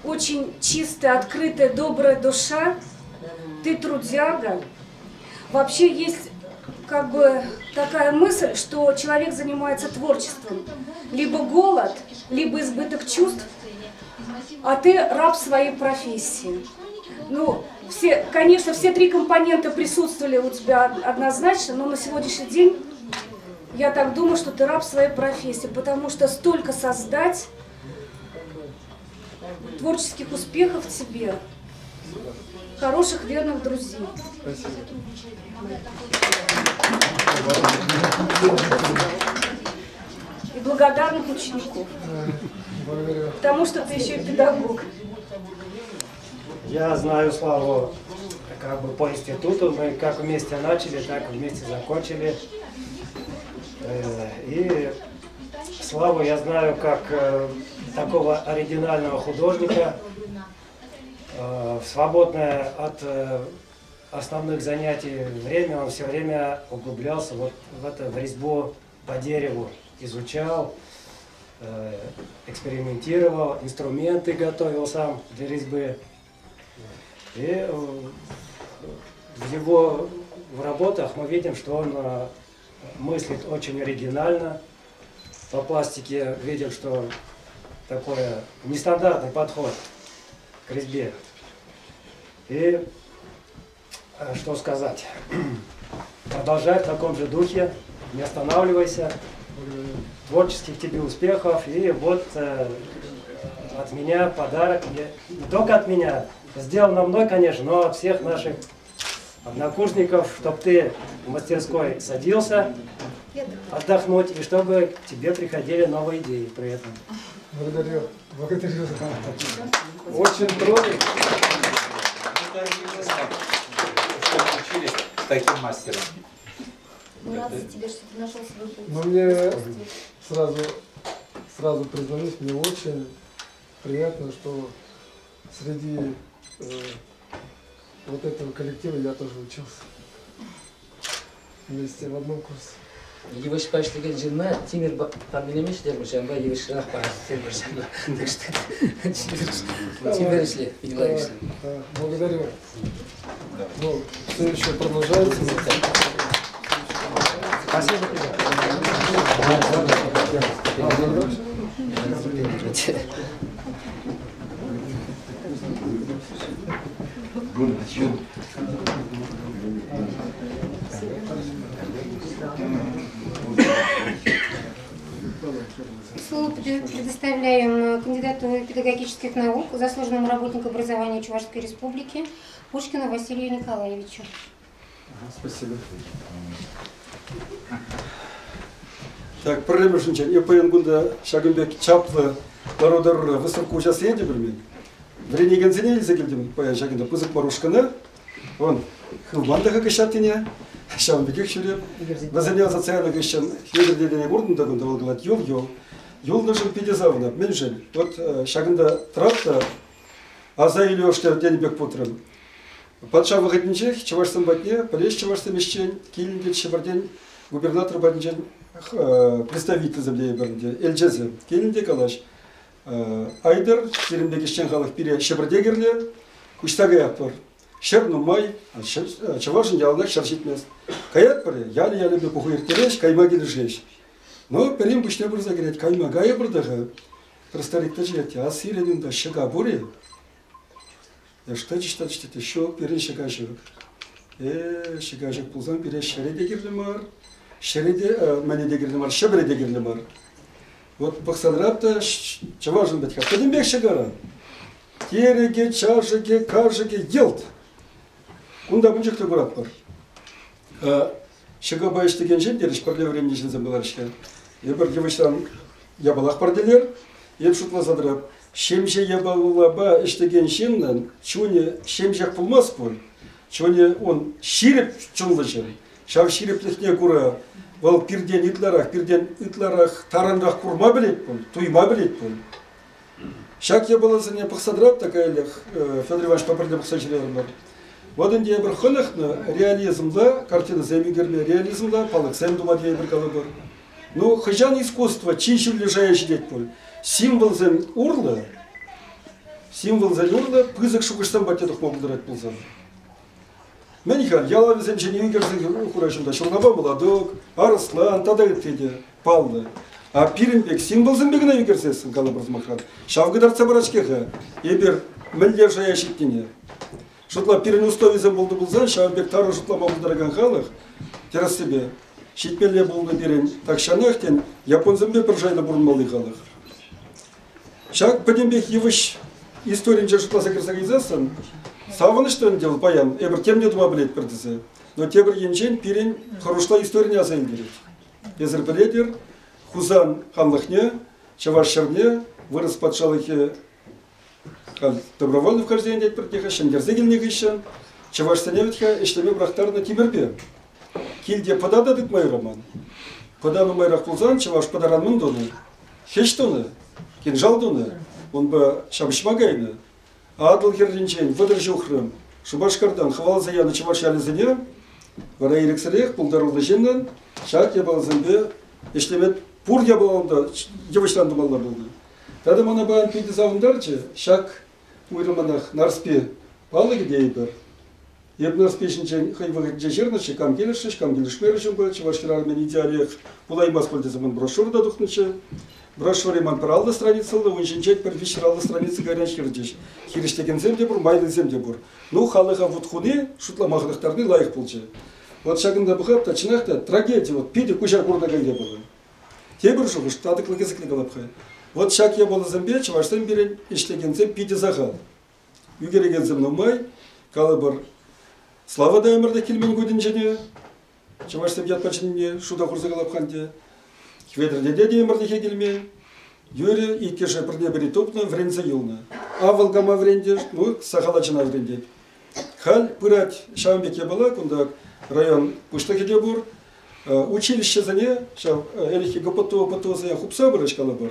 очень чистая, открытая, добрая душа. Ты трудяга. Вообще есть как бы такая мысль, что человек занимается творчеством. Либо голод, либо избыток чувств, а ты раб своей профессии. Ну, конечно, все три компонента присутствовали у тебя однозначно, но на сегодняшний день я так думаю, что ты раб своей профессии, потому что столько создать творческих успехов тебе, хороших, верных друзей. Спасибо. И благодарных учеников. Потому что ты еще и педагог. Я знаю Славу как бы по институту. Мы как вместе начали, так вместе закончили. И Славу я знаю как такого оригинального художника, свободное от основных занятий время он все время углублялся вот в резьбу по дереву, изучал, экспериментировал, инструменты готовил сам для резьбы. И в его работах мы видим, что он мыслит очень оригинально. По пластике видим, что такой нестандартный подход к резьбе. И что сказать? Продолжай в таком же духе, не останавливайся. Творческих тебе успехов. И вот от меня подарок, не только от меня, сделано мной, конечно, но от всех наших однокурсников, чтобы ты в мастерской садился отдохнуть, и чтобы к тебе приходили новые идеи при этом. Благодарю. Благодарю. Очень трогательно. Что мы учились с таким мастером. Мы рады за тебя, что ты нашел свой путь. Но мне сразу признаюсь, мне очень приятно, что среди вот этого коллектива я тоже учился. Вместе в одном курсе. Yavaş başlayan жылына темір памелемеш дербушан ба yavaşрак барсен так что темір понимаешь. Благодарю. Ну, все еще продолжается. Спасибо тебе. Слово предоставляем кандидату педагогических наук, заслуженному работнику образования Чувашской Республики Пушкину Василию Николаевичу. Спасибо. Так, проблема же ничего. Я понял, что Шагенбек чаплы народа высоко сейчас едет, блин. Время гонзинели загильдим, поя Шагенда пузык марушкана. Он хылбанда как ищатине. Шагенбек шуреп. Возанял социально гищен. Хидердедене бурдун дагун давал говорит йол. Йол нужен педизавна. Меньше. Вот Шагенда трапта. А за или что день бег потрем. Патша выходничек, чувашском батне, полез чувашском мещень, килинде чебардень, губернатор батничен, представитель земли бернде, эльджезе, килинде калаш. Айдер, теремде кещен халах пире чебардегерле, куштага яптор. Шерну май, чувашин ялнак шаршит мест. Каят паре, яли бе похуир тереш, кайма гилежеш. Но перим кушне бурза греть, кайма гая бурдага. Простарик тажете, а сиренин да шага буре. Я что еще перешагашек. Шагашек пулзан переш шереде гирлемар, шереде менеде гирлемар, шебреде гирлемар. Вот бахсадрапта чаважен бетха. Кадимбек шагара. Тереге, чажеге, кажеге, елт. Кунда бунчик то брат пар. Шага байш деген жендер, шпарле времени жен забыларышка. Ебер девочкам ябалах парделер, еб шутла задрап. Шемже ябалаба иштеген шемнан, чуне шемжак пулмас пол, чуне он ширеп чуллычын, шав ширеплихне кура, вал пирден итларах таранрах курма билет пол, туйма билет пол. Шак ябаласыне пахсадрап такая лех, Федор Иванович попырды пахсачылерым бар. Вот он дебір хынахна реализмда, картина замигерме реализмда, палык сэм думадия бір калабар. Ну, хыжан искусство, чищу лежающий дед пол. Символ зен урла, пызык шугыштан батедух могулдырать пулзан. Менихар, яла везем жени игерзен хурашында, шургаба молодок, арслан, тадагытыде, палды. А пиринбек символ зен бегіне игерсесін, калабырз махран. Шавгыдарца барачкеха, ебер мілдер жаяшеттене. Шутла пирин уставизен болды булзан, шавбек тары шутла могулдыраган халық, терас себе, шитмеле болды берен, так шанахтен, японзен бе бір жайлы бұрынмалы халық. Шак подембек евыш история жашытласа кірсагайзасын, савыныштан дел паян, эбір темне дума білет бірдізі. Но тебір енжен пирен хорошла история азайын берет. Езір білетер, хузан ханлықне, чавашшарне, вырыс патшалыхе добровольно вхождение дед бірдеха, шангерзегелнег ищен, чавашстаневітха іштеме брахтарына тимерпе. Килде подада дык май роман. Подану майрах пулзан, чаваш подаран мындоны, хештоны. Кинжал дуны, он бы шабышмагайны, адыл херлинчен, выдыр жухрым, Шубашкардан хвал заяны чувашали зене, вара ирексерех, пулдарулы женнен, шак я был зембе, ишлемет пур я был онда, девочтан думалар болды. Тады мана баян пиди завындарчы, шак уйрыманах нарспе палы гидейбер. Еп нарспешінчен хайвағыт жешернышы, кам келішіш, кам келішмерішін бұл, чувашкирармен идеалиях, булаймас пөлдезімін брошюрда дұқнычы. Брошюре ман паралды страницылы, ойшынчет бір вишралды страницы гарян шердеш. Хириштеген земде бұр, майлы земде бұр. Ну, халыға вудхуне, шутламағыдықтарны лайық бұлчы. Вот шагында бұқап, тачынақта трагедия, вот пиде кушар құрдага е болы. Тебір жұғыш, тадықлы кезіклі қалапқы. Вот шак е болы зембе, чываштан берен, ішлеген зем пиде зағал. Үгереген зем номай, калы бір слава да өмірді келмен көдін және, чываштан ятпачынне, шуда құрзы қалапқанде. Кведрде де өмірді келмен, юре и кеше бірде бірі топны врензе юлны. Авылгама врендеш, ну, сахалачына вренде. Хал пырать шамбеке была, кунда район пуштакеде бур, училище зане, элихи гопото зая хупса бұрышкалы бар.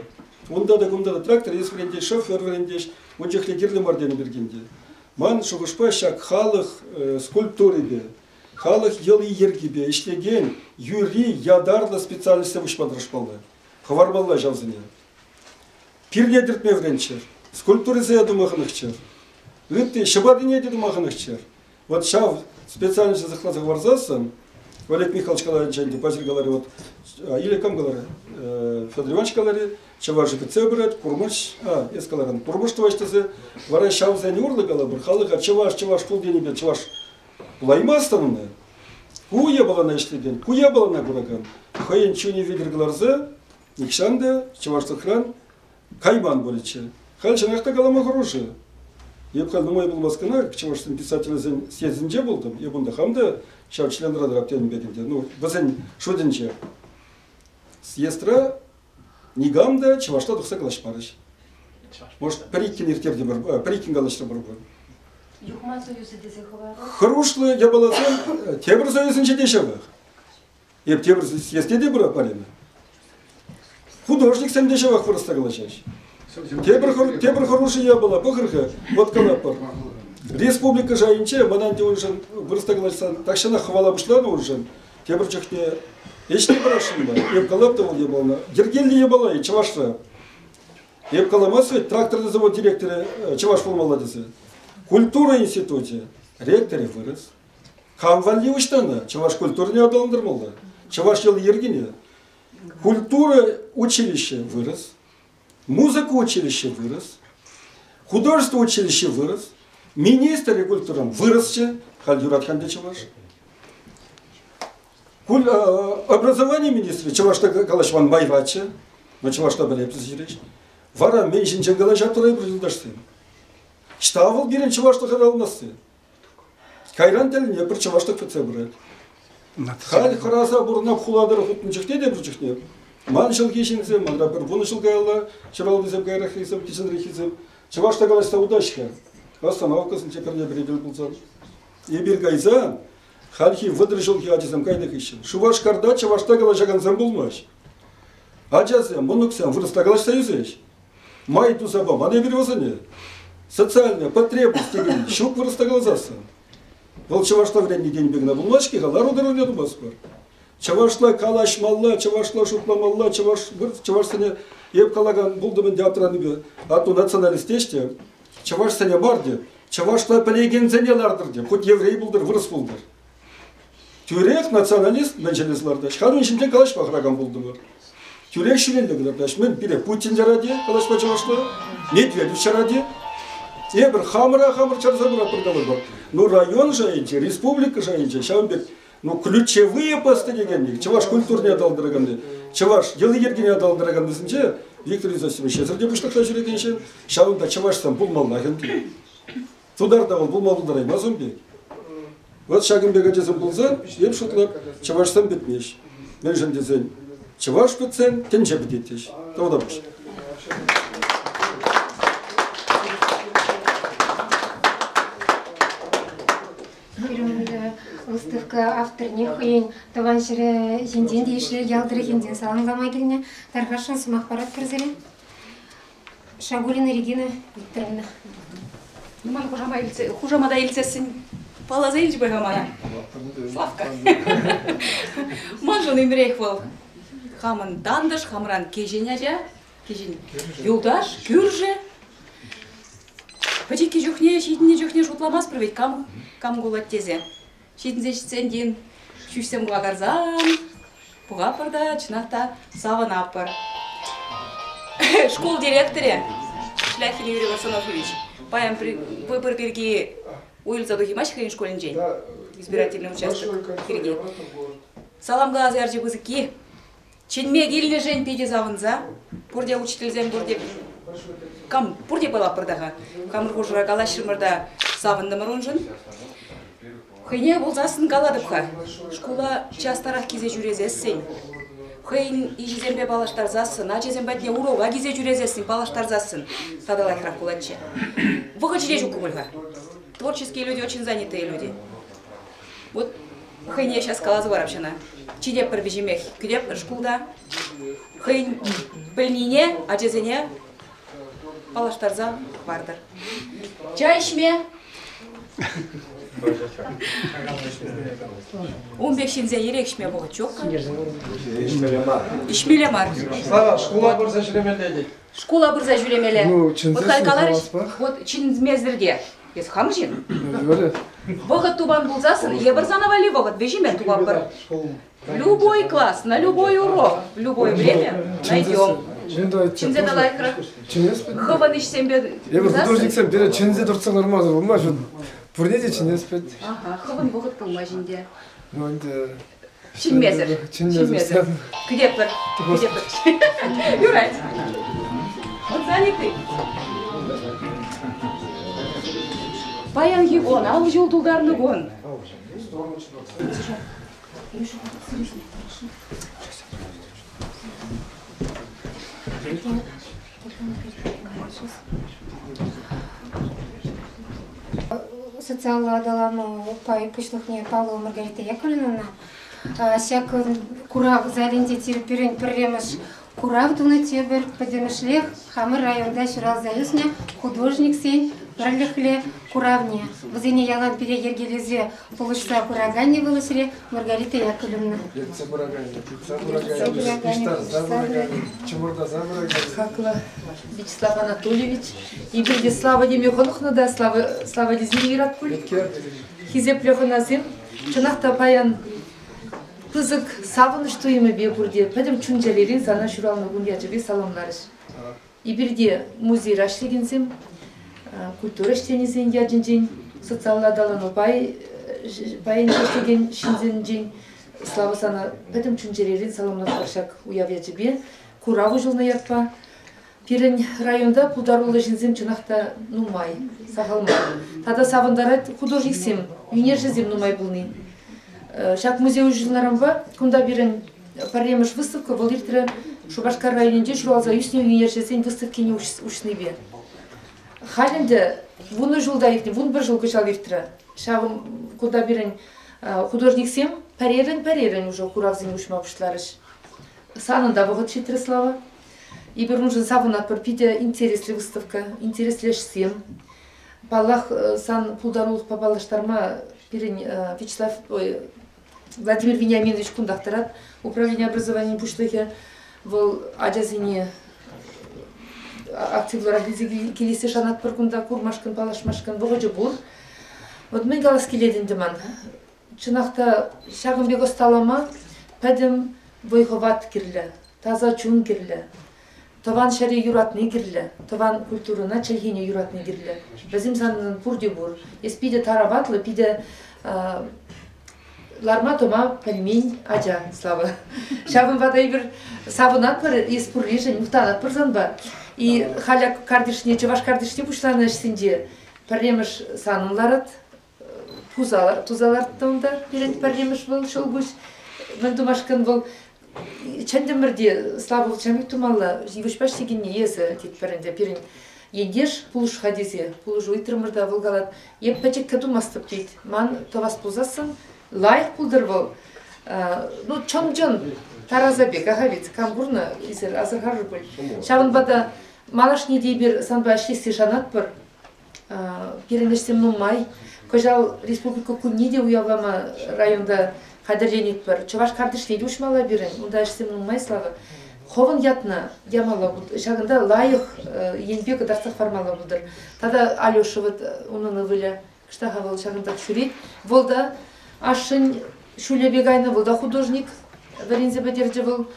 Онда да трактор ес врендеш, шофер врендеш, онжех легерлі мардені бергенде. Ман шуғышпа шак халық скульптуры бе, халық елы ергі бе, ішлеген юри ядарлы специалисті ұшпадырышпалы. Хаварбалла жавзыне. Пирне діртме вренчер, скульптуры зая думағынықчер. Үтті шыбадыне де думағынықчер. Вот шав специалисті зықлазы варзасын, Олег Михайлович Каларин чайнде, Пазир Галари, вот, или кам Галари, Федор Иванович Галари, Чавар ЖКЦ брат, Курмыш, Эскаларин, Курмыш тваштазы, вара шав за нюрлы Галабыр, халыға чаваш пулдені бе, чаваш лайма стануны. Куя была на ишлеген, куя была на гураган. Хайын чуни видер Галарзы, Никшанды, чаваштық хран, кайман болече. Хал шанақта галама хорошы. Епхал нумай был баскана, чаваштың писателі съездінде болдым, ебунда хамда, шау член радрабтен бедінде. Ну, базен шуденче. Съездра нигамда чавашта дұқса қалашмарыш. Может, парикин иртерде бар, парикин галашта бар бар. Юхма союзы дезехова. Хорошлы, я была зен, тебір союзынче дешевых. Еп тебір съезде де бар парена. Художник сам дешевых просто галашаш. Тебір хороший я была, похырха, вот калапар. Республика жайынче, манан де онжан, вырыстағылашсан, такшана хвала бұшланы онжан, тебір жүхне, ешне барашын ба, еп калап та ол ебалына, дергелі ебала и чавашра. Еп каламасы, тракторный завод директоры чаваш болмала десе. Культура институте, ректоры вырыс. Хамвалли уштана, чаваш культурне адалындырмалда, чаваш ел ергене. Культура училище вырыс, музыка училище вырыс, художество училище вырыс, министр культурам выросче, Хальюрат Хандечеваш. Образование министра, чавашта галашван майваче, но чавашта были обсуждены. Вара меньшинче галаша турай брызылдашты. Штавал берен чавашта хадал насты. Кайран теліне бір чавашта феце брать. Халь хараса бурнап хуладыр хутнчыхте де бручыхне. Ман жыл кешінсе, мандра бір бұны жыл гайла, чавал дезем гайрахисем, кешін рехисем. Чавашта галашта удачка. Остановкасын теперне бредел булзан. Ебір гайзан, хальхи выдыр жыл ки ачызам кайдық ишін. Шуваш карда чавашта галашагансам булмаш. Ачасам, мұнықсам, вырыста галашта юзеш. Майту саба, мане березане. Социальная потребность деген, шук вырыста галазасан. Вол чавашта времени день бегна булмашки, галару дырыледу баспар. Чавашла калашмалла, чавашла шутламалла, чавашсане еп калаган булдымын театраны бе, ату националистеште, чавашсане барде, чавашла пелегензенелардыр де, хоть еврей булдыр, вырыс булдыр. Тюрек националист менчелесларда, шхарун шимден калашпа храган булдымыр. Тюрек шүлелдігілер, мен бире Путин жараде, калашпа чавашла, Медведев жараде, ебір хамыр чарса бұра тұрдалар бар. Ну район жайынче, республика жайынче, шамбек, ну ключевые посты дегенде, чаваш культурне адалдырыганды, чаваш елы ергене адалдырыганды сінче, Виктор Изосимович, шезірде бұштақта жүрегенше, шауында чавашсан бұлмалына кенті. Тударда ол бұлмал бұлдарай мазым бек. Вот шагынбек әжесін бұлзан, еп шутлап, чавашсан бітмеш. Мен жын дезен, чаваш бітсен, тенше бітеттеш. Тауда бұш. Выставка автор нехуен, таваншыры женден дейші, ялдыры хенден саламламай келіне, тарғашын сымақ парат кірзірі. Шагулина Регина Викторовна. Нуман хужамада илсесин палаза илж бегамая. Славка. Манжон имрейх бол. Хамын дандыш, хамран кеженяжа, кежен юлдаш, кюрже. Почти кежухне, шитне жухне шутламас проведь кам гулат тезе. Шитне шитсендин, чушсем глагарзан, пугапарда, чнахта саванапар. Школ директоре Шляхин Юрий Варсонофович. Паям выбор перги улица Духимаш хрен школьный день. Избирательный участок. Салам глаза ярче бузыки. Ченме гильне жень педи завынза. Пурде учитель зем бурде. Кам пурде была продага. Камыр хужура галашырмырда савынды мырунжын. Хыйне болзасын галадыпха. Школа частарах кизе жүрезессен. Хыйн ижезембе балаштарзасын, ажезембетне урога кизе жүрезессен балаштарзасын. Тадалай храх кулатче. Выходили жуку бульга. Творческие люди, очень занятые люди. Вот хыйне сейчас калазы бар община. Чидеп пробежимех, кидеп шкулда. Хыйн пыльнине, ажезене балаштарза бардыр. Чай ішме. 15-шінде ерек ішме бұғы чоққа. Ішмеле мар. Слава, школа бұрза жүремеле дейді. Школа бұрза жүремеле. Вот қайқалар, вот чинзмездерде. Ес хамы жин? Бұғы тубан бұлзасын, ебір занавали бұғы, бежимен тубан бір. Любой класс, на любой урок, в любое время найдем. Чинзе далайкра. Хыван ішсембе. Ебір художниксен бері чинзе дұртса нормазы болма, Бурнеде чинеспет. Ага, хыван бұғыт қылма жинде. Ну, енді... Чинмезір. Чинмезір. Күдеп бір. Юрайт. Вот занятый. Баян егон, ал жол тұлдарны гон. Социалла далану пай пушлыхне Павлова Маргарита Яковлевна. Сяк курав залинде терперен перемеш курав дуна тебер подемешлех хамыр районда шырал заюсня художник сень пролехле куравне. Вызыне ялан пере ергелезе получса курагане вылысре Маргарита Яковлевна. Хакла Вячеслав Анатольевич. И перед Слава Демьёхонхна, да, Слава Дизмират Пуль. Хизе Плёхоназим. Чунахта Паян Пызык савыныш туйымы бе бурде. Пәдім чунжалерин сана шуралны гуньячы саламларыш. И перде музей рашлегенсем, культура штенесен яджинжин, социалла далану паян штеген шинзенжин. Слава сана пәдім чунжалерин саламларышак уявячы бе. Кураву жылны ятпа. Пирен районда пулдарулы жинзем чынақта нумай, сағалмай. Тада савындарат художниксем, юнержезем нумай бұлны. Шак музей жылнарым ба, кунда бирен паремыш выставка, бұл иртірі Шубашкар районенде журалза юсне юнержезем выставкене ушны бе. Халінде, вуны жылда иртіне, вун бір жыл кычал иртірі. Шағым кунда бирен художниксем, паререн уже куравзен ушма пушларыш. Санында бұғыт шетрі слава. И нужен савынат бір пиде интереслі выставка, интереслі шсем. Баллах сан пулдарулық папалаштарма пирен Владимир Вениаминович кундақтырат. Управление образования пуштыхе бұл ажазине активлар келесі шанат бір кунда курмашкан, палашмашкан бұғыжы бұл. Вот мен галас келедін дыман. Чынақта шағынбек осталама пәдім бойховат керлі, таза чун керлі. Тован шаре юратны керлі, тован культурына чәлгене юратны керлі. Бізім санын пурде бұр. Ес пиде тараватлы, пиде ларма тома пельмень ажа, слава. Шабын вадай бір сабынат бар, ес пұрлежен, мұқтанат бірзан ба. И халя кардишне, чываш кардишне бұшланы әшсінде пәрреміш санын ларат, тузалар тонда, перент пәрреміш бұл, шол бұш, мен думашкан бұл, Чандемірде слабыл чамик тумалла, живышпаш сегенне езі, дейді пәрінде, перен ендеш пулыш хадезе, пулыш уйтрымырда вылгалат, еп пәчек кәдумастып дейді, ман товас пулзасын, лайық пулдыр бұл, ну, чон-чон, таразабек, ағавец, камбурна, изер, азырғар бұл. Шағын бада, малаш не дей бір санба әшлесе жанат бір, перенешсем нумай. Кожал республика Кунниде уявлама районда кадырленет бар. Чуваш кардыш ушмала бирен. Унда эшсем нумай слава. Ховын ятна ямала буд. Шагында лайық енбек дарсақ формала будыр. Тада Алёша вот унын выля кштаха был шагында чурит. Волда ашын шулебегайна волда художник. Варинзе бедерже был.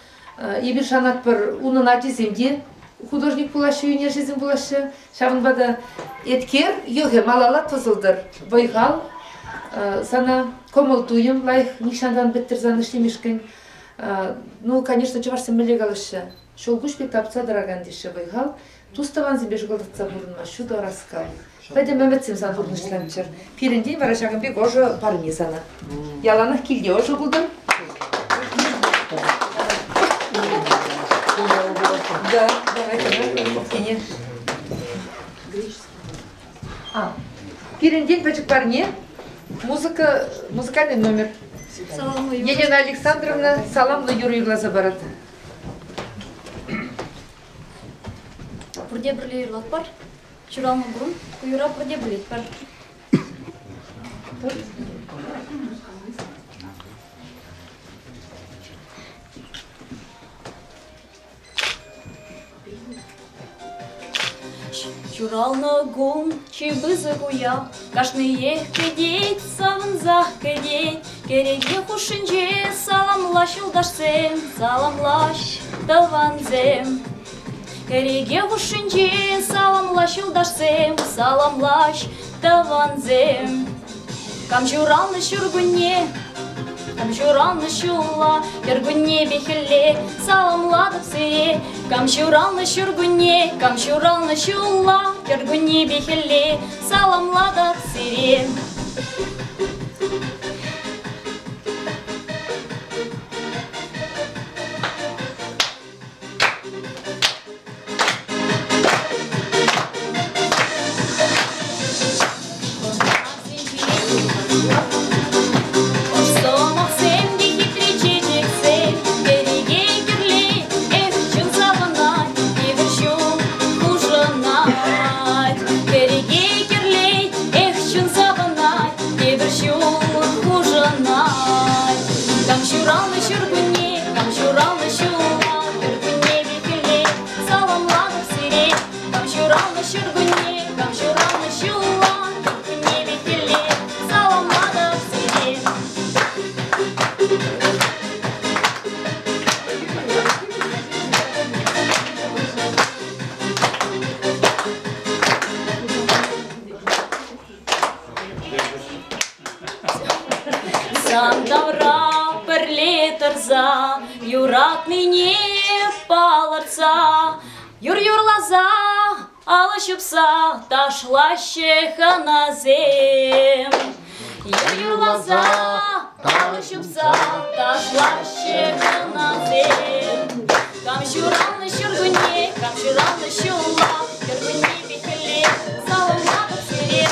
Ибир шанат бар унын атиземде. Художник булашы, юнешизм булашы. Шагында эткер йоге малалат тозылдыр. Бойгал сана комыл туйым лайық нишандан беттер занышлемешкен. Ну, конечно, чувашсем мелегалышы. Шолгуш пектапца дорогандише бойгал. Туставан зембе жголдатца бурнма, шудо раскал. Пойдем мемецем сан бурнышланчыр. Пирен день варашагын бек ожо парни сана. Яланах килде ожо булдым. Да, давай. Пирен день пачек парни. Музыка, музыкальный номер. Елена Александровна, саламлы Юрий Глаза барат. Пурде бірлер латпар, чуралны бұрын, күйіра пурде білет бар. Чуралны гум, чебызы гуя, кашные кедет, савынзах кедет, кереге хушинже, саламлаш юлдашсем, саламлаш таванзем. Кереге хушинже, саламлаш юлдашсем, саламлаш таванзем. Камчуралны шургуне, камчуралны шула, кергуне бехеле, саламладып сире. Камчуралны шургуне, камчуралны шула, кергуне бехеле, саламладып сире. Юратный не паларца, юр-юрлаза, алышыпса, ташлащеха на зем. Юр-юрлаза, алышыпса, ташлащеха на зем. Камчуралны шургуне, камчуралны шула, кергуне бехеле, саламладып сире.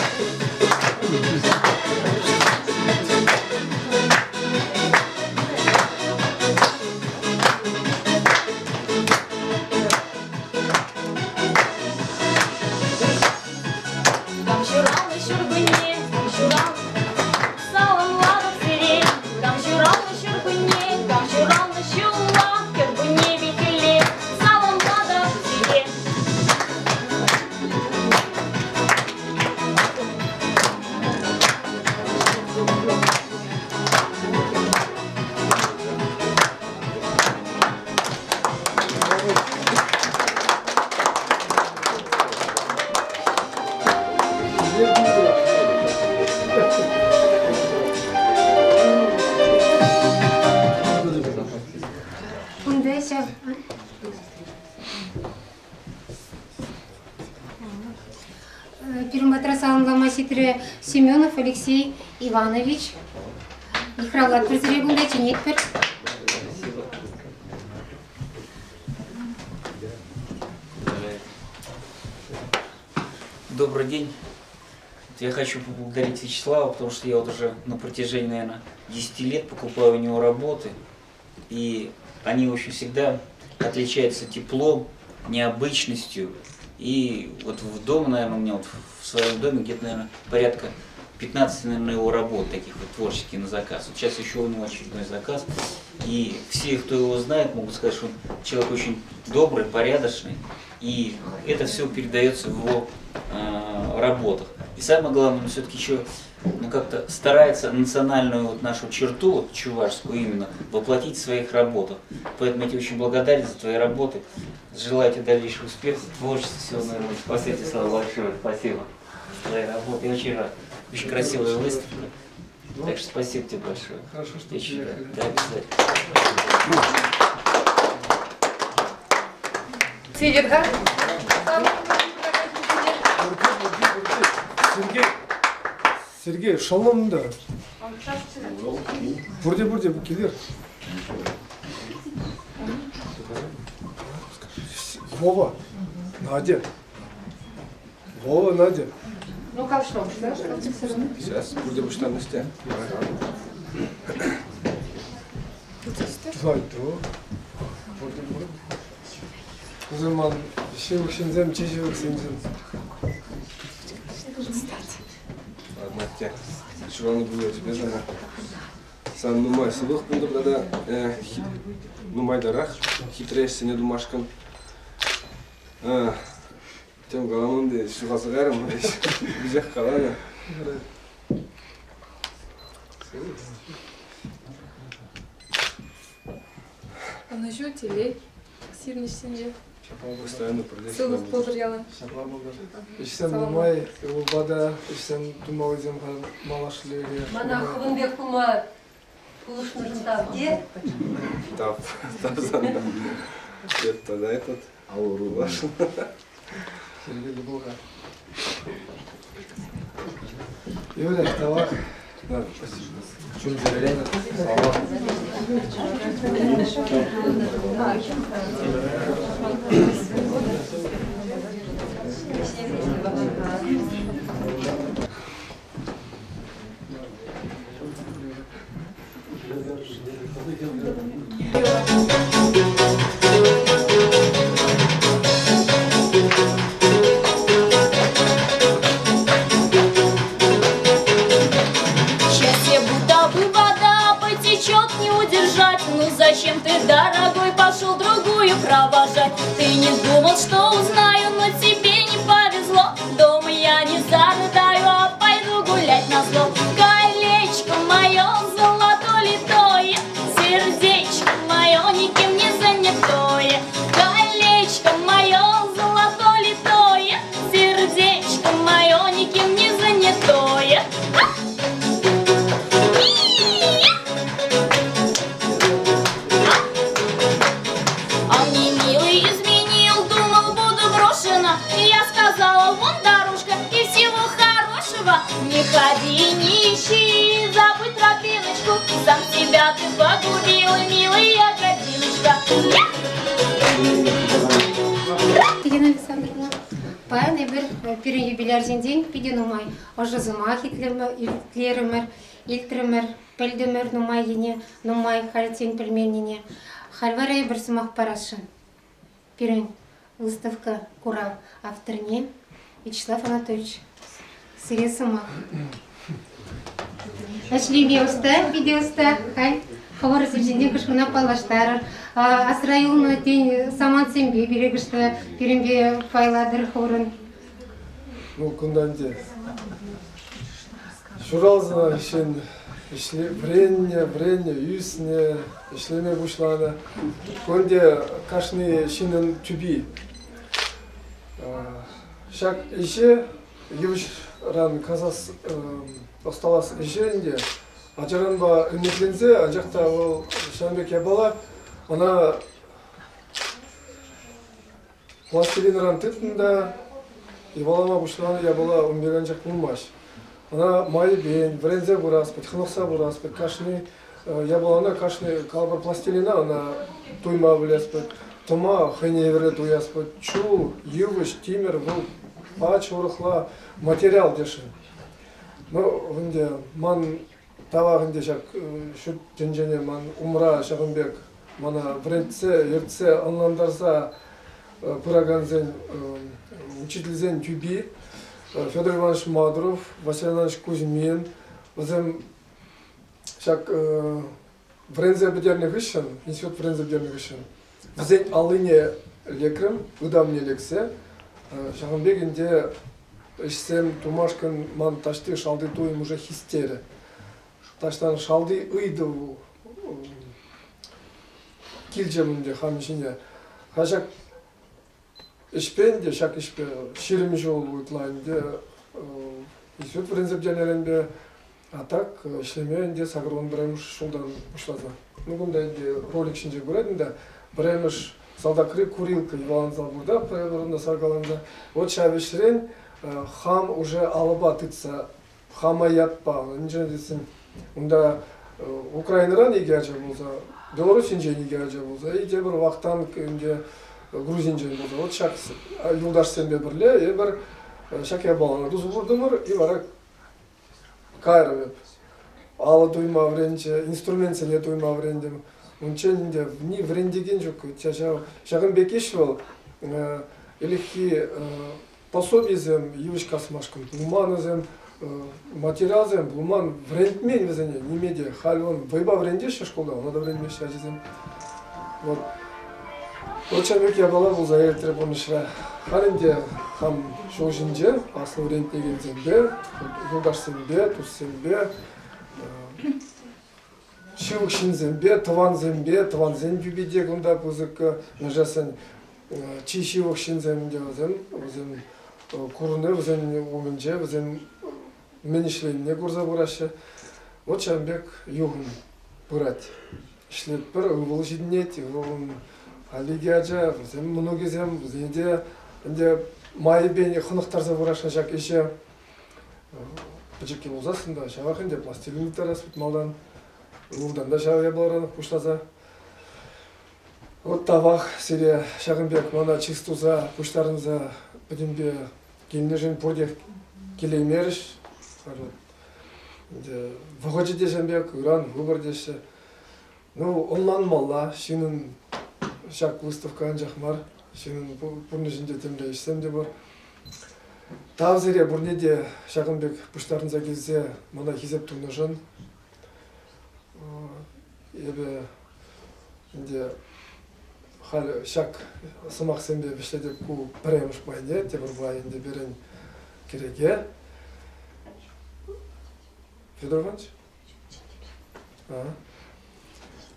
Семенов Алексей Иванович. Ихравлад призрегунда чинитпер. Добрый день. Я хочу поблагодарить Вячеслава, потому что я вот уже на протяжении, наверное, 10 лет покупаю у него работы. И они, в общем, всегда отличаются теплом, необычностью И вот в доме, наверное, у меня вот в своем доме где-то, наверное, порядка 15, наверное, его работ таких вот творческих на заказ. Вот сейчас еще у него очередной заказ. И все, кто его знает, могут сказать, что он человек очень добрый, порядочный. И это все передается в его работах. И самое главное, он все-таки еще как-то старается национальную вот нашу черту, вот, чувашскую именно, воплотить в своих работах. Поэтому я тебе очень благодарен за твои работы. Желаю тебе дальнейшего успеха, творчества, всего, наверное. Спасибо тебе, Слава, большое. Спасибо за твои работы. Я очень рад. Очень красивая выставка. Так что спасибо тебе большое. Хорошо, что приехали. Да, обязательно. Сидерга. Сергей, шаломда. Бурде келер. Вова, Надя. Вова, Надя. Ну как что? Сейчас, будем что на стене. Зайду. O zaman şey uçinzem çeşi uçinzem. Ладно, те. Шуранı buluyor тебе sana. Sen numay sılık buldu burada numay darak. Hitreşsin ne dumaşkın. Tem galamın de şu kasıgarım. Güzel kalana. Anlaşıyor teli. Sirnişsince. Постоянно прилечь. Сылық болдырялы. İşte numay ulbada, işte dumavizem malaşlığı. Mana Хованбек кума улышныжын тап де. Тап занда. Тогда этот ауру ваш. Сергей Бога. Юля, давай. Да, спасибо. Чуть заверяй. Зачем ты, дорогой, пошел другую провожать? Ты не думал, что узнаю, но тебе не повезло. Дома я не зарыдаю, а пойду гулять назло. Колечко мое золото литое, сердечко мое никем не занятое. Колечко мое золото литое, сердечко мое никем не занятое. Не ходи, не ищи, забудь тропиночку, сам себя ты погубила, милая годиночка. Елена Александровна, паяны бір пирен юбилярден день пиден умай. Ожызыма хитлеремер, илтремер, пельдемер нумай ене, нумай хальтен пельменіне. Хальварай бір сымақ парашын. Пирен выставка Курал авторне Вячеслав Анатольевич. Сыресыма. Әшлеме уста, видео уста, хай. Хавар серженде кышкына палаштарыр. Асрайылны тен саман сембе берегішті перембе файладыр хорын. Ну, күнданде. Шуралзына ішен бренне, үйсіне, ішлеме бұшланы. Көрде кашны шинын түби. Шак іше, евіш ран казас осталас ішерінде, ажаранба үмітленсе, ажақта ол Шанбек ябала, она пластилин ран тытында, ебалама бұшланы ябала умберен жақ бұлмаш. Она майы бен, врензе бұраспыт, хынықса бұраспыт, кашны, ябалана кашны калбар пластилина, она туйма білеспыт, тума хыневері туяспыт, чу, ювыш, тимер, бұл, пач орықла материал дешін. Ну, вінде ман тавағынде жак шүт жынжене ман умра шағынбек мана брендсе, ертсе, анландарса Пураганзен, учительзен Тюби, Федор Иванович Мадров, Василий Иванович Кузьмин, возем шак Врензе бедерный вышен, институт Врензе бедерный вышен. Взен алыне лекрем, удавне лексе, шагамбегенде ишсем тумашкан ман ташты шалды туем уже хистере. Таштан шалды ыйду килжемінде хамишине. Хашак ишпенде, шак ишпе ширим жол уйтлайнде институт Врензе бедернеренде а так ишлемеенде сагрон бремш шулдан ушлаза. Нугунда ролик шинже көрөдүн бремш салдакры курилка Иван Залбурда, проверно саргаланда. Вот шавишрен хам уже алыба тытса, хама ятпа. Ничего десен, унда Украинаран игерже болса, Беларусь инже игерже болса, и те бір вақтан инде Грузин же болса. Вот шак юлдаш сенбе бірле, и бір шак я балана дузу бурдымыр, и бара кайры алы дуйма вренче, инструмент сене дуйма врендем. Унченде ни врендеген жок, шагын бекеш бол, илихи пособизем, ювишка смашкам, блуманызем, материалзем, блуман врендмен везене, немеде, халон, вайба врендеш школда, надо врендмен шажизем. Вот. Вот чамек я была был за электропомощра. Халинде хам шожинже, аслы врендеген зембе, югаш зембе, тус зембе, Шивок шинзембе, таван зембюбиде гунда бузык нажасан чи шивок шинземде өзен курны өзен умынже өзен менишленне гурза бураше. Вот чамбек югун бурать. Шлет бір ывыл жиднет, ывыл алигяджа, өзен многизем, өзенде инде майы бени хынықтарса бурашка жак еше пыжыки болзасында, шавахынде пластилиниктер аспыт малдан. Лугдан да шавя болараны пуштаза. Вот тавах серия шагынбек мана чистуза пуштарынза бідімбе келінежін пурдев келеймеріш. Вғочы дешенбек, үран, выбор деші. Ну, онлан малла, шинын шак выставка анжахмар, шинын пурнежінде темле ішсем де бар. Тав зере бурнеде шагынбек пуштарынза келзе мана хизеп турнежін. Ебе инде хал шак сымак сенбе биштедеп ку премш майне тебір бай инде берен кереге. Федор Иванович?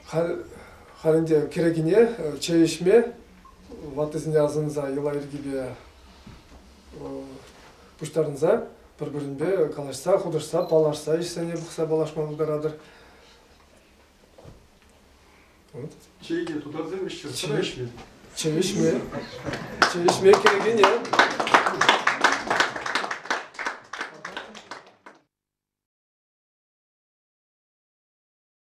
Хал инде керегине чейишме ватызне азынза елайыргибе пуштарынза бір-бірінбе калашса, худышса, палашса, ишсене бұқса балашмалыдарадыр. Чейге туда землище, чевишме керегине.